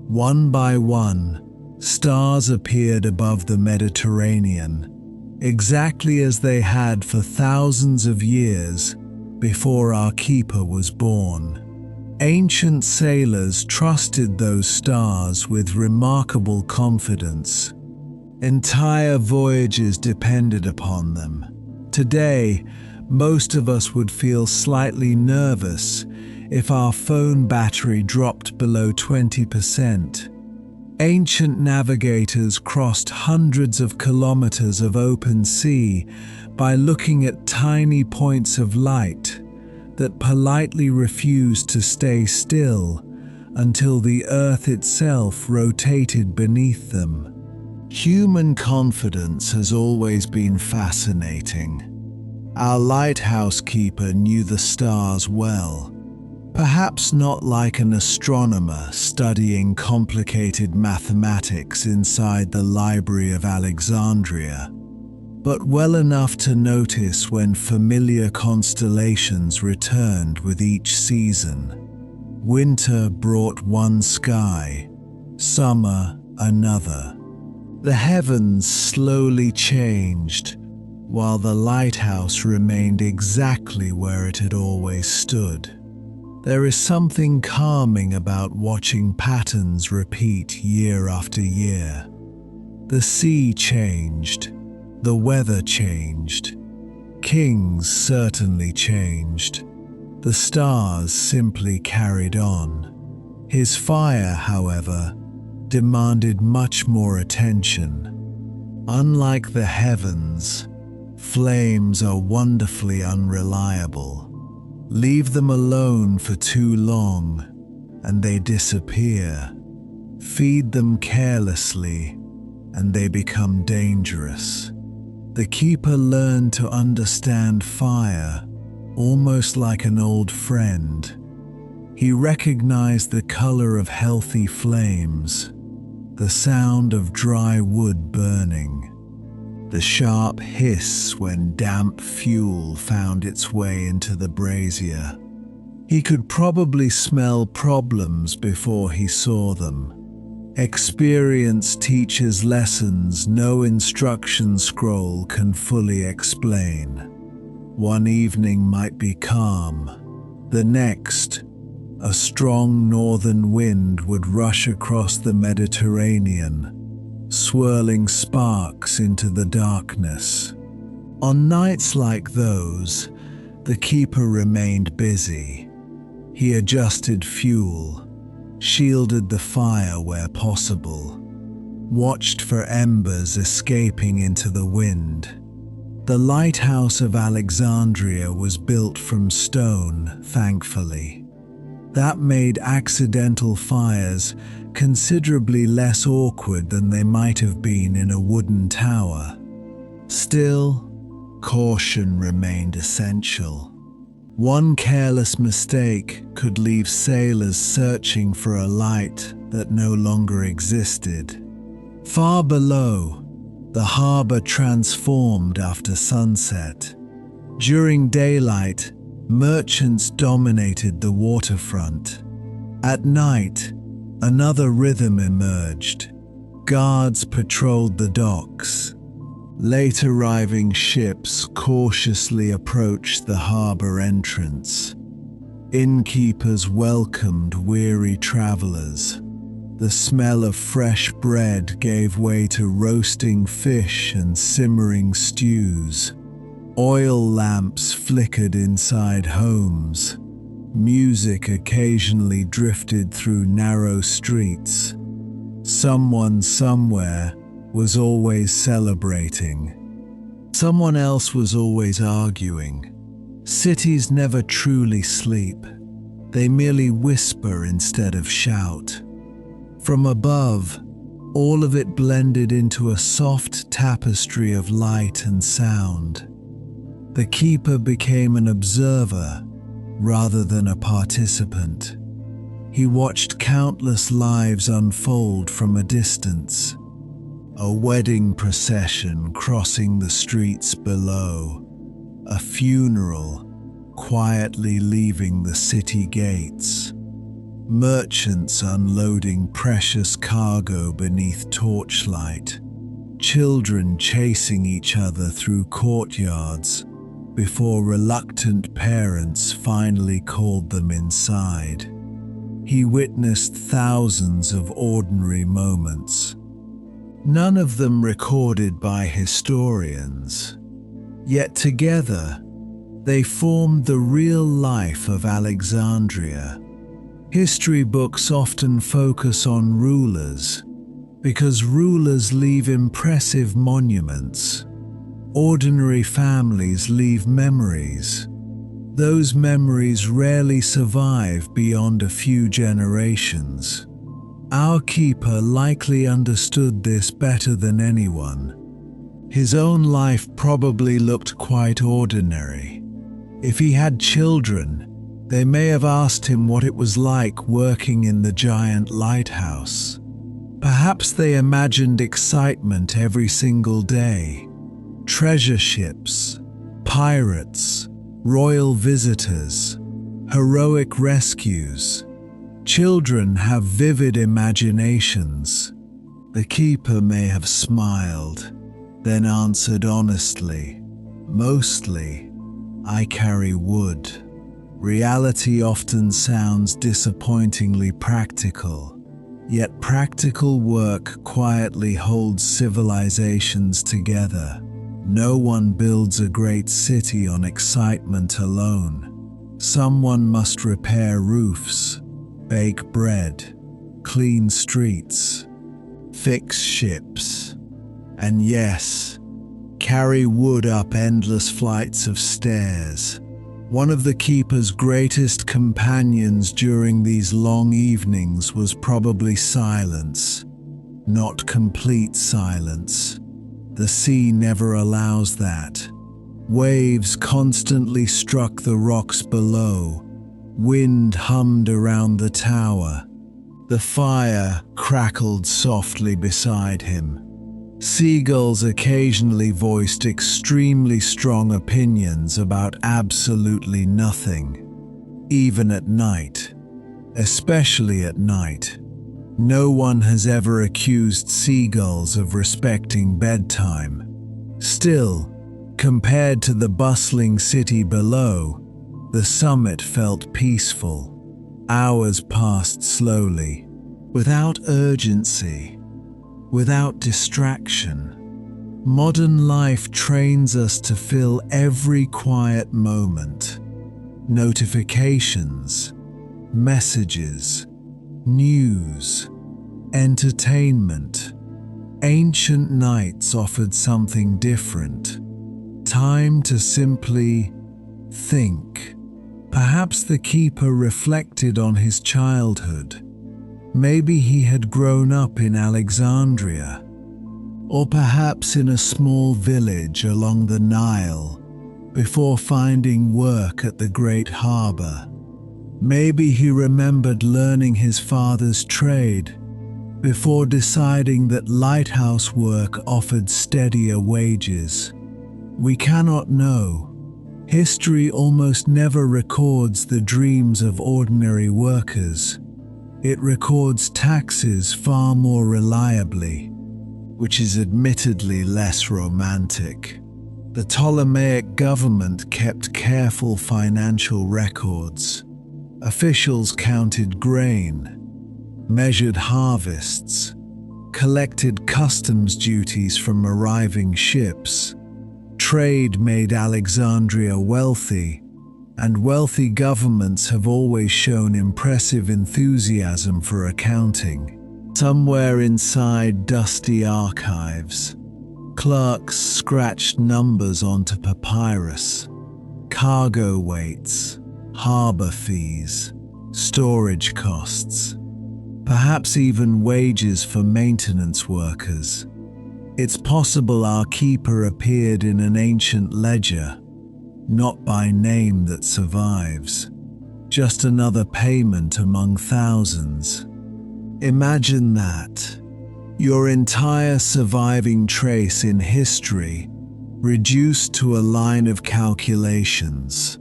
One by one, stars appeared above the Mediterranean, exactly as they had for thousands of years before our keeper was born. Ancient sailors trusted those stars with remarkable confidence. Entire voyages depended upon them. Today, most of us would feel slightly nervous if our phone battery dropped below 20%. Ancient navigators crossed hundreds of kilometers of open sea by looking at tiny points of light that politely refused to stay still until the earth itself rotated beneath them. Human confidence has always been fascinating. Our lighthouse keeper knew the stars well. Perhaps not like an astronomer studying complicated mathematics inside the Library of Alexandria, but well enough to notice when familiar constellations returned with each season. Winter brought one sky, summer another. The heavens slowly changed, while the lighthouse remained exactly where it had always stood. There is something calming about watching patterns repeat year after year. The sea changed, the weather changed, kings certainly changed. The stars simply carried on. His fire, however, demanded much more attention. Unlike the heavens, flames are wonderfully unreliable. Leave them alone for too long, and they disappear. Feed them carelessly, and they become dangerous. The keeper learned to understand fire, almost like an old friend. He recognized the color of healthy flames, the sound of dry wood burning, the sharp hiss when damp fuel found its way into the brazier. He could probably smell problems before he saw them. Experience teaches lessons no instruction scroll can fully explain. One evening might be calm. The next, a strong northern wind would rush across the Mediterranean, swirling sparks into the darkness. On nights like those, the keeper remained busy. He adjusted fuel, shielded the fire where possible, watched for embers escaping into the wind. The Lighthouse of Alexandria was built from stone, thankfully. That made accidental fires considerably less awkward than they might have been in a wooden tower. Still, caution remained essential. One careless mistake could leave sailors searching for a light that no longer existed. Far below, the harbor transformed after sunset. During daylight, merchants dominated the waterfront. At night, another rhythm emerged. Guards patrolled the docks. Late arriving ships cautiously approached the harbor entrance. Innkeepers welcomed weary travelers. The smell of fresh bread gave way to roasting fish and simmering stews. Oil lamps flickered inside homes. Music occasionally drifted through narrow streets. Someone somewhere was always celebrating. Someone else was always arguing. Cities never truly sleep. They merely whisper instead of shout. From above, all of it blended into a soft tapestry of light and sound. The keeper became an observer rather than a participant. He watched countless lives unfold from a distance. A wedding procession crossing the streets below. A funeral quietly leaving the city gates. Merchants unloading precious cargo beneath torchlight. Children chasing each other through courtyards before reluctant parents finally called them inside. He witnessed thousands of ordinary moments, none of them recorded by historians. Yet together, they formed the real life of Alexandria. History books often focus on rulers because rulers leave impressive monuments. Ordinary families leave memories. Those memories rarely survive beyond a few generations. Our keeper likely understood this better than anyone. His own life probably looked quite ordinary. If he had children, they may have asked him what it was like working in the giant lighthouse. Perhaps they imagined excitement every single day. Treasure ships, pirates, royal visitors, heroic rescues. Children have vivid imaginations. The keeper may have smiled, then answered honestly, "Mostly, I carry wood." Reality often sounds disappointingly practical, yet practical work quietly holds civilizations together. No one builds a great city on excitement alone. Someone must repair roofs, bake bread, clean streets, fix ships, and yes, carry wood up endless flights of stairs. One of the keeper's greatest companions during these long evenings was probably silence, not complete silence. The sea never allows that. Waves constantly struck the rocks below. Wind hummed around the tower. The fire crackled softly beside him. Seagulls occasionally voiced extremely strong opinions about absolutely nothing. Even at night. Especially at night. No one has ever accused seagulls of respecting bedtime. Still, compared to the bustling city below, the summit felt peaceful. Hours passed slowly, without urgency, without distraction. Modern life trains us to fill every quiet moment. Notifications, messages, news, entertainment. Ancient nights offered something different. Time to simply think. Perhaps the keeper reflected on his childhood. Maybe he had grown up in Alexandria, or perhaps in a small village along the Nile, before finding work at the great harbor. Maybe he remembered learning his father's trade before deciding that lighthouse work offered steadier wages. We cannot know. History almost never records the dreams of ordinary workers. It records taxes far more reliably, which is admittedly less romantic. The Ptolemaic government kept careful financial records. Officials counted grain, measured harvests, collected customs duties from arriving ships. Trade made Alexandria wealthy, and wealthy governments have always shown impressive enthusiasm for accounting. Somewhere inside dusty archives, clerks scratched numbers onto papyrus: cargo weights, harbor fees, storage costs, perhaps even wages for maintenance workers. It's possible our keeper appeared in an ancient ledger, not by name that survives, just another payment among thousands. Imagine that. Your entire surviving trace in history reduced to a line of calculations: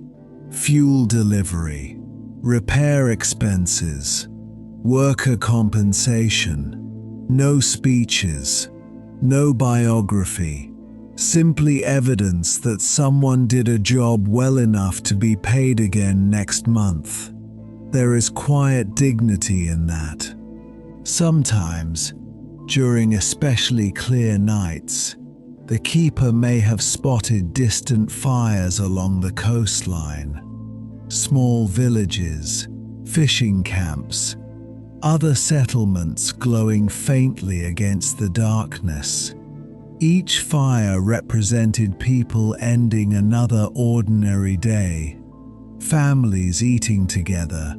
fuel delivery, repair expenses, worker compensation, no speeches, no biography, simply evidence that someone did a job well enough to be paid again next month. There is quiet dignity in that. Sometimes, during especially clear nights, the keeper may have spotted distant fires along the coastline, small villages, fishing camps, other settlements glowing faintly against the darkness. Each fire represented people ending another ordinary day, families eating together,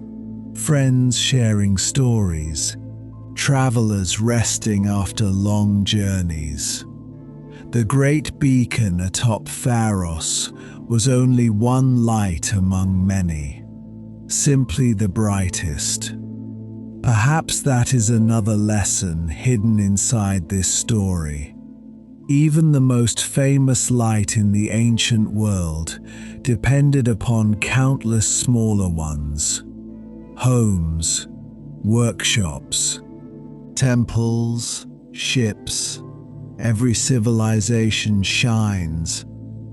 friends sharing stories, travelers resting after long journeys. The great beacon atop Pharos was only one light among many, simply the brightest. Perhaps that is another lesson hidden inside this story. Even the most famous light in the ancient world depended upon countless smaller ones: homes, workshops, temples, ships. Every civilization shines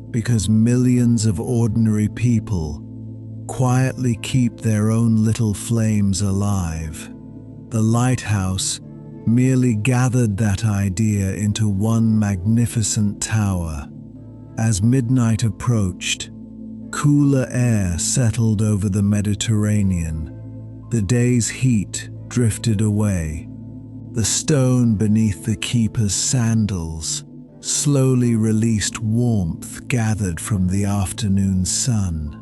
because millions of ordinary people quietly keep their own little flames alive. The lighthouse merely gathered that idea into one magnificent tower. As midnight approached, cooler air settled over the Mediterranean. The day's heat drifted away. The stone beneath the keeper's sandals slowly released warmth gathered from the afternoon sun.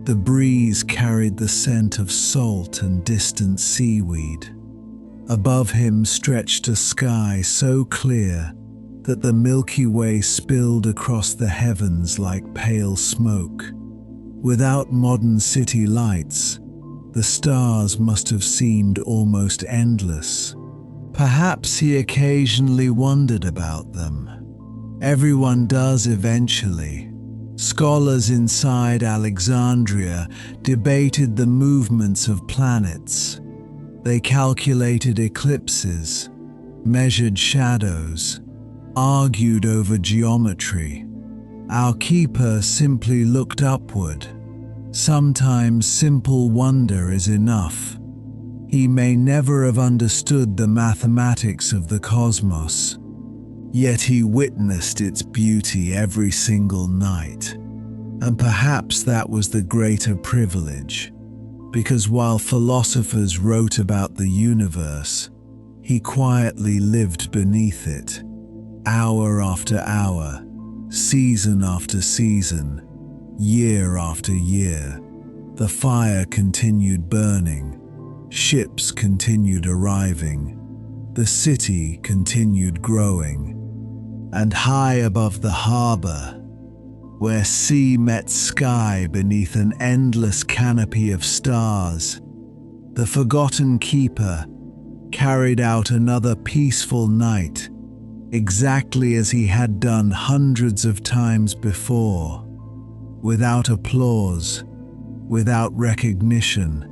The breeze carried the scent of salt and distant seaweed. Above him stretched a sky so clear that the Milky Way spilled across the heavens like pale smoke. Without modern city lights, the stars must have seemed almost endless. Perhaps he occasionally wondered about them. Everyone does eventually. Scholars inside Alexandria debated the movements of planets. They calculated eclipses, measured shadows, argued over geometry. Our keeper simply looked upward. Sometimes simple wonder is enough. He may never have understood the mathematics of the cosmos, yet he witnessed its beauty every single night. And perhaps that was the greater privilege, because while philosophers wrote about the universe, he quietly lived beneath it, hour after hour, season after season, year after year. The fire continued burning. Ships continued arriving, the city continued growing, and high above the harbor, where sea met sky beneath an endless canopy of stars, the forgotten keeper carried out another peaceful night, exactly as he had done hundreds of times before, without applause, without recognition,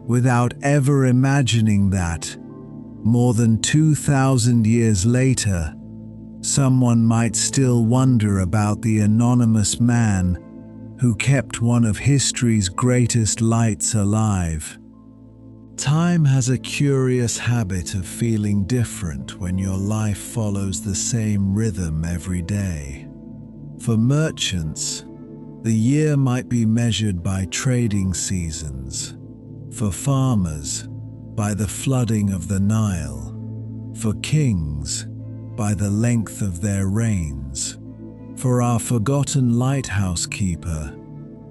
without ever imagining that, more than 2,000 years later, someone might still wonder about the anonymous man who kept one of history's greatest lights alive. Time has a curious habit of feeling different when your life follows the same rhythm every day. For merchants, the year might be measured by trading seasons. For farmers, by the flooding of the Nile. For kings, by the length of their reigns. For our forgotten lighthouse keeper,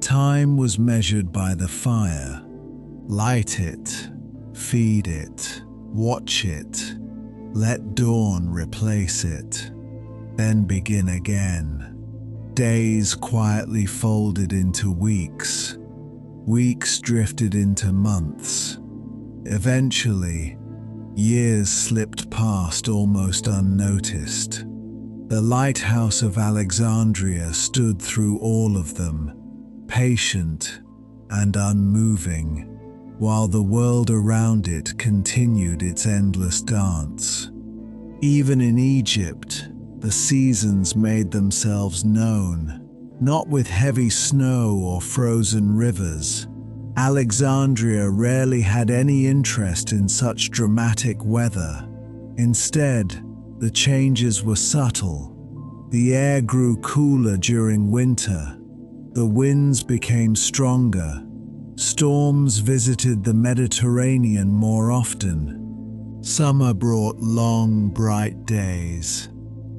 time was measured by the fire. Light it, feed it, watch it, let dawn replace it, then begin again. Days quietly folded into weeks, weeks drifted into months. Eventually, years slipped past almost unnoticed. The Lighthouse of Alexandria stood through all of them, patient and unmoving, while the world around it continued its endless dance. Even in Egypt, the seasons made themselves known, not with heavy snow or frozen rivers. Alexandria rarely had any interest in such dramatic weather. Instead, the changes were subtle. The air grew cooler during winter. The winds became stronger. Storms visited the Mediterranean more often. Summer brought long, bright days.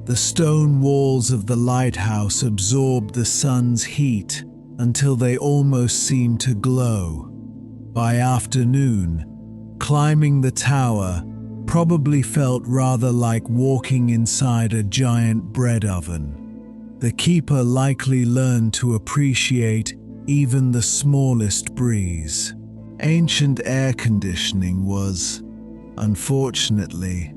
The stone walls of the lighthouse absorbed the sun's heat until they almost seemed to glow. By afternoon, climbing the tower probably felt rather like walking inside a giant bread oven. The keeper likely learned to appreciate even the smallest breeze. Ancient air conditioning was, unfortunately,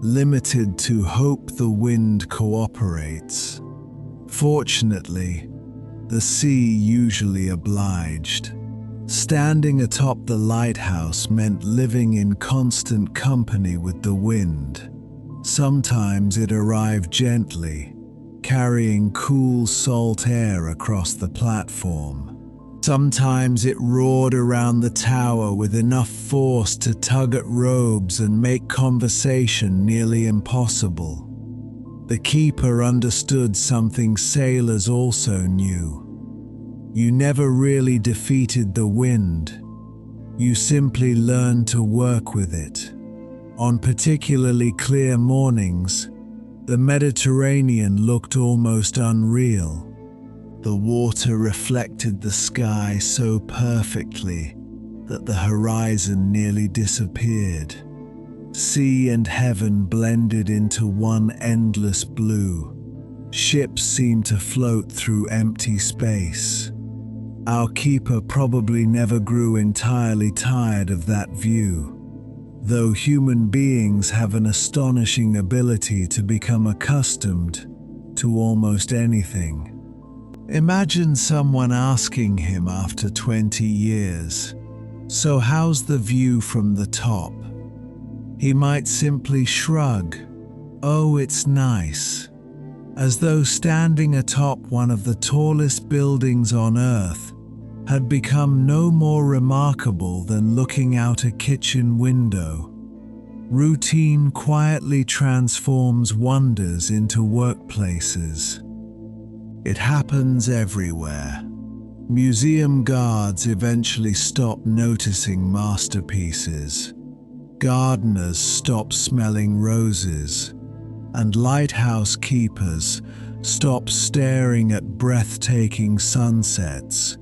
limited to hope the wind cooperates. Fortunately, the sea usually obliged. Standing atop the lighthouse meant living in constant company with the wind. Sometimes it arrived gently, carrying cool salt air across the platform. Sometimes it roared around the tower with enough force to tug at robes and make conversation nearly impossible. The keeper understood something sailors also knew. You never really defeated the wind. You simply learned to work with it. On particularly clear mornings, the Mediterranean looked almost unreal. The water reflected the sky so perfectly that the horizon nearly disappeared. Sea and heaven blended into one endless blue. Ships seemed to float through empty space. Our keeper probably never grew entirely tired of that view, though human beings have an astonishing ability to become accustomed to almost anything. Imagine someone asking him after 20 years, "So how's the view from the top?" He might simply shrug, "Oh, it's nice," as though standing atop one of the tallest buildings on Earth had become no more remarkable than looking out a kitchen window. Routine quietly transforms wonders into workplaces. It happens everywhere. Museum guards eventually stop noticing masterpieces. Gardeners stop smelling roses. And lighthouse keepers stop staring at breathtaking sunsets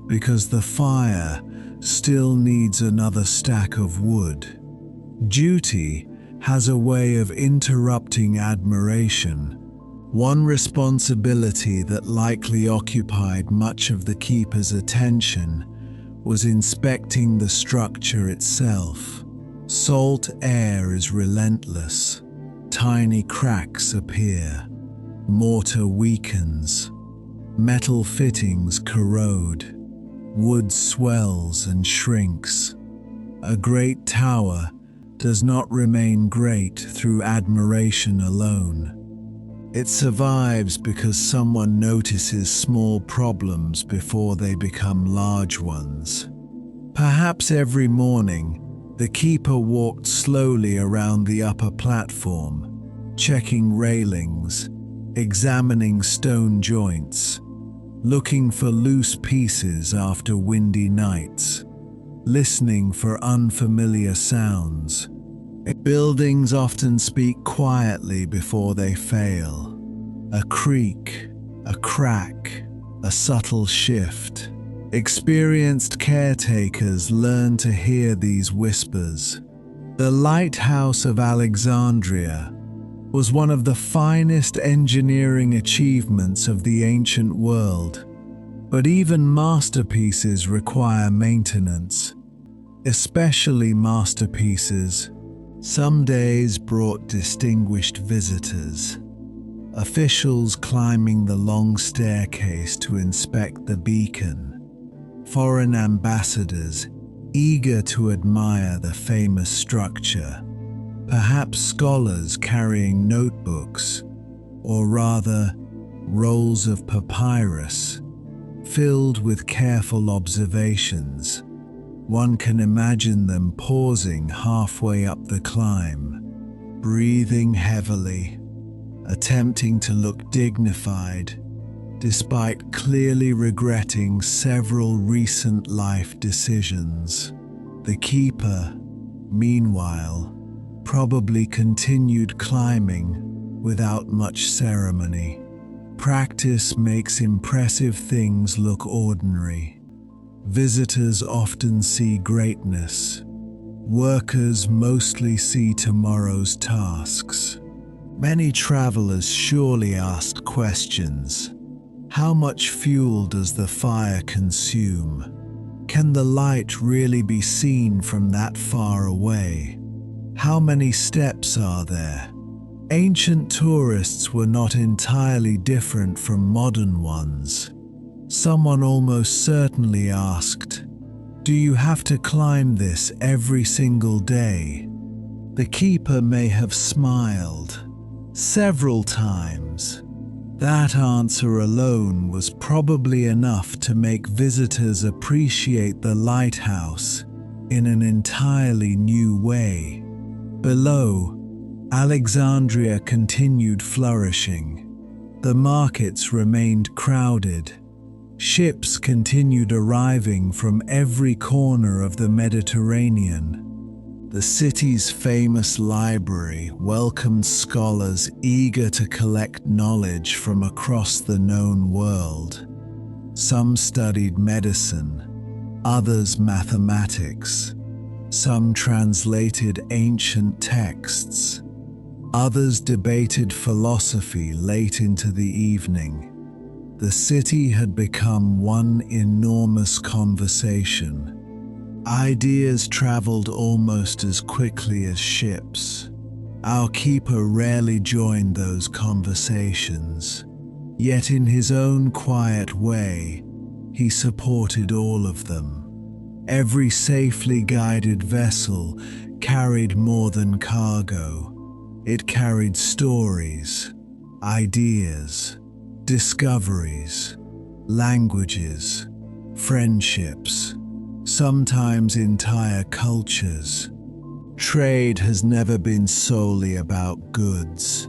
because the fire still needs another stack of wood. Duty has a way of interrupting admiration. One responsibility that likely occupied much of the keeper's attention was inspecting the structure itself. Salt air is relentless. Tiny cracks appear. Mortar weakens. Metal fittings corrode. Wood swells and shrinks. A great tower does not remain great through admiration alone. It survives because someone notices small problems before they become large ones. Perhaps every morning, the keeper walked slowly around the upper platform, checking railings, examining stone joints, looking for loose pieces after windy nights, listening for unfamiliar sounds. Buildings often speak quietly before they fail. A creak, a crack, a subtle shift. Experienced caretakers learn to hear these whispers. The Lighthouse of Alexandria was one of the finest engineering achievements of the ancient world, but even masterpieces require maintenance, especially masterpieces. Some days brought distinguished visitors, officials climbing the long staircase to inspect the beacon, foreign ambassadors eager to admire the famous structure, perhaps scholars carrying notebooks, or rather, rolls of papyrus, filled with careful observations. One can imagine them pausing halfway up the climb, breathing heavily, attempting to look dignified, despite clearly regretting several recent life decisions. The keeper, meanwhile, probably continued climbing without much ceremony. Practice makes impressive things look ordinary. Visitors often see greatness. Workers mostly see tomorrow's tasks. Many travelers surely asked questions. How much fuel does the fire consume? Can the light really be seen from that far away? How many steps are there? Ancient tourists were not entirely different from modern ones. Someone almost certainly asked, "Do you have to climb this every single day?" The keeper may have smiled several times. That answer alone was probably enough to make visitors appreciate the lighthouse in an entirely new way. Below, Alexandria continued flourishing. The markets remained crowded. Ships continued arriving from every corner of the Mediterranean. The city's famous library welcomed scholars eager to collect knowledge from across the known world. Some studied medicine, others mathematics. Some translated ancient texts. Others debated philosophy late into the evening. The city had become one enormous conversation. Ideas traveled almost as quickly as ships. Our keeper rarely joined those conversations. Yet in his own quiet way, he supported all of them. Every safely guided vessel carried more than cargo. It carried stories, ideas, discoveries, languages, friendships, sometimes entire cultures. Trade has never been solely about goods.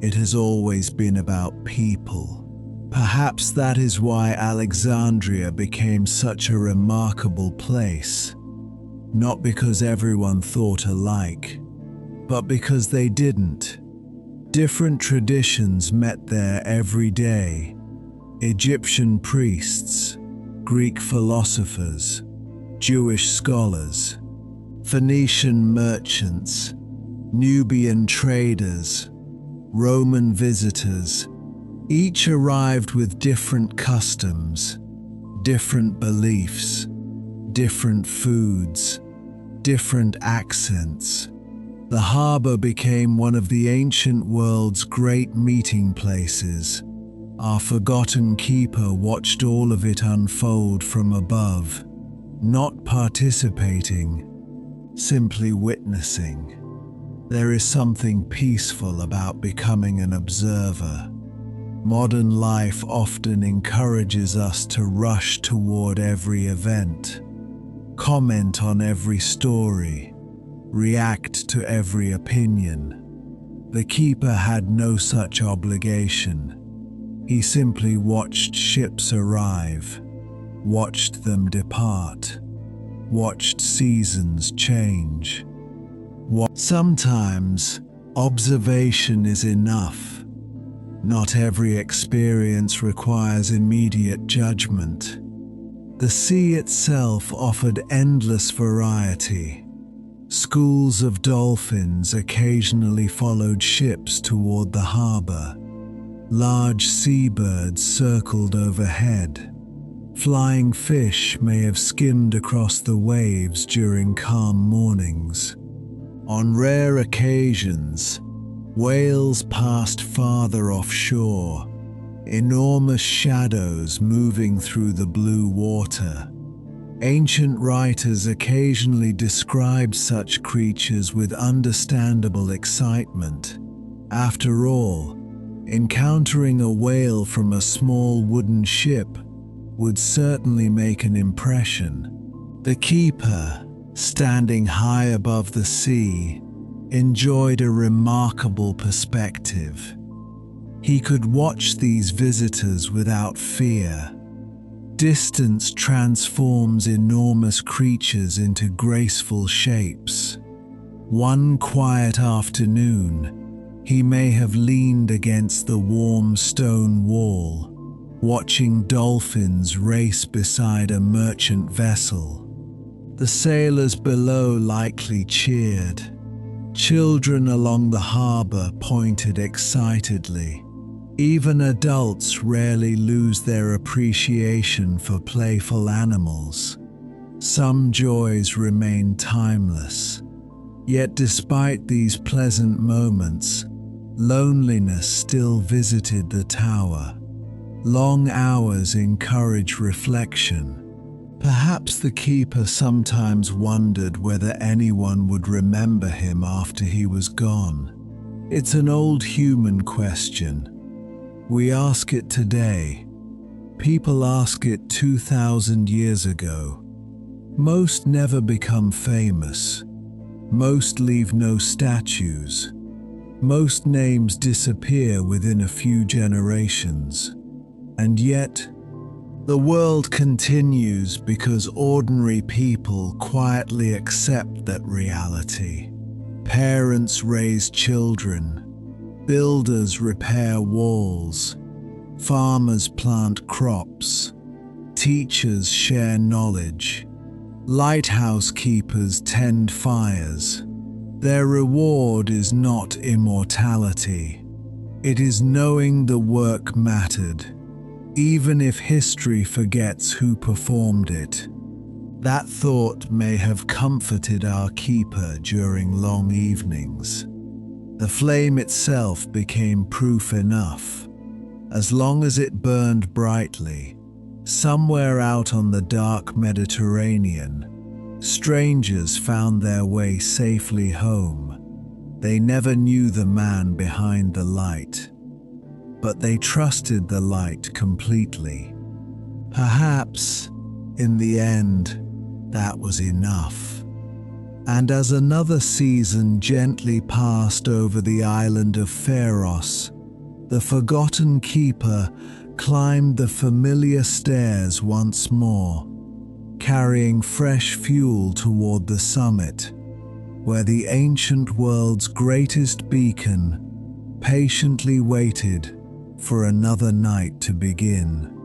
It has always been about people. Perhaps that is why Alexandria became such a remarkable place. Not because everyone thought alike, but because they didn't. Different traditions met there every day. Egyptian priests, Greek philosophers, Jewish scholars, Phoenician merchants, Nubian traders, Roman visitors. Each arrived with different customs, different beliefs, different foods, different accents. The harbor became one of the ancient world's great meeting places. Our forgotten keeper watched all of it unfold from above, not participating, simply witnessing. There is something peaceful about becoming an observer. Modern life often encourages us to rush toward every event, comment on every story, react to every opinion. The keeper had no such obligation. He simply watched ships arrive, watched them depart, watched seasons change. Sometimes, observation is enough. Not every experience requires immediate judgment. The sea itself offered endless variety. Schools of dolphins occasionally followed ships toward the harbor. Large seabirds circled overhead. Flying fish may have skimmed across the waves during calm mornings. On rare occasions, whales passed farther offshore, enormous shadows moving through the blue water. Ancient writers occasionally described such creatures with understandable excitement. After all, encountering a whale from a small wooden ship would certainly make an impression. The keeper, standing high above the sea, enjoyed a remarkable perspective. He could watch these visitors without fear. Distance transforms enormous creatures into graceful shapes. One quiet afternoon, he may have leaned against the warm stone wall, watching dolphins race beside a merchant vessel. The sailors below likely cheered. Children along the harbor pointed excitedly. Even adults rarely lose their appreciation for playful animals. Some joys remain timeless. Yet despite these pleasant moments, loneliness still visited the tower. Long hours encourage reflection. Perhaps the keeper sometimes wondered whether anyone would remember him after he was gone. It's an old human question. We ask it today. People ask it 2,000 years ago. Most never become famous. Most leave no statues. Most names disappear within a few generations. And yet, the world continues because ordinary people quietly accept that reality. Parents raise children. Builders repair walls. Farmers plant crops. Teachers share knowledge. Lighthouse keepers tend fires. Their reward is not immortality. It is knowing the work mattered, even if history forgets who performed it. That thought may have comforted our keeper during long evenings. The flame itself became proof enough. As long as it burned brightly, somewhere out on the dark Mediterranean, strangers found their way safely home. They never knew the man behind the light, but they trusted the light completely. Perhaps, in the end, that was enough. And as another season gently passed over the island of Pharos, the forgotten keeper climbed the familiar stairs once more, carrying fresh fuel toward the summit, where the ancient world's greatest beacon patiently waited for another night to begin.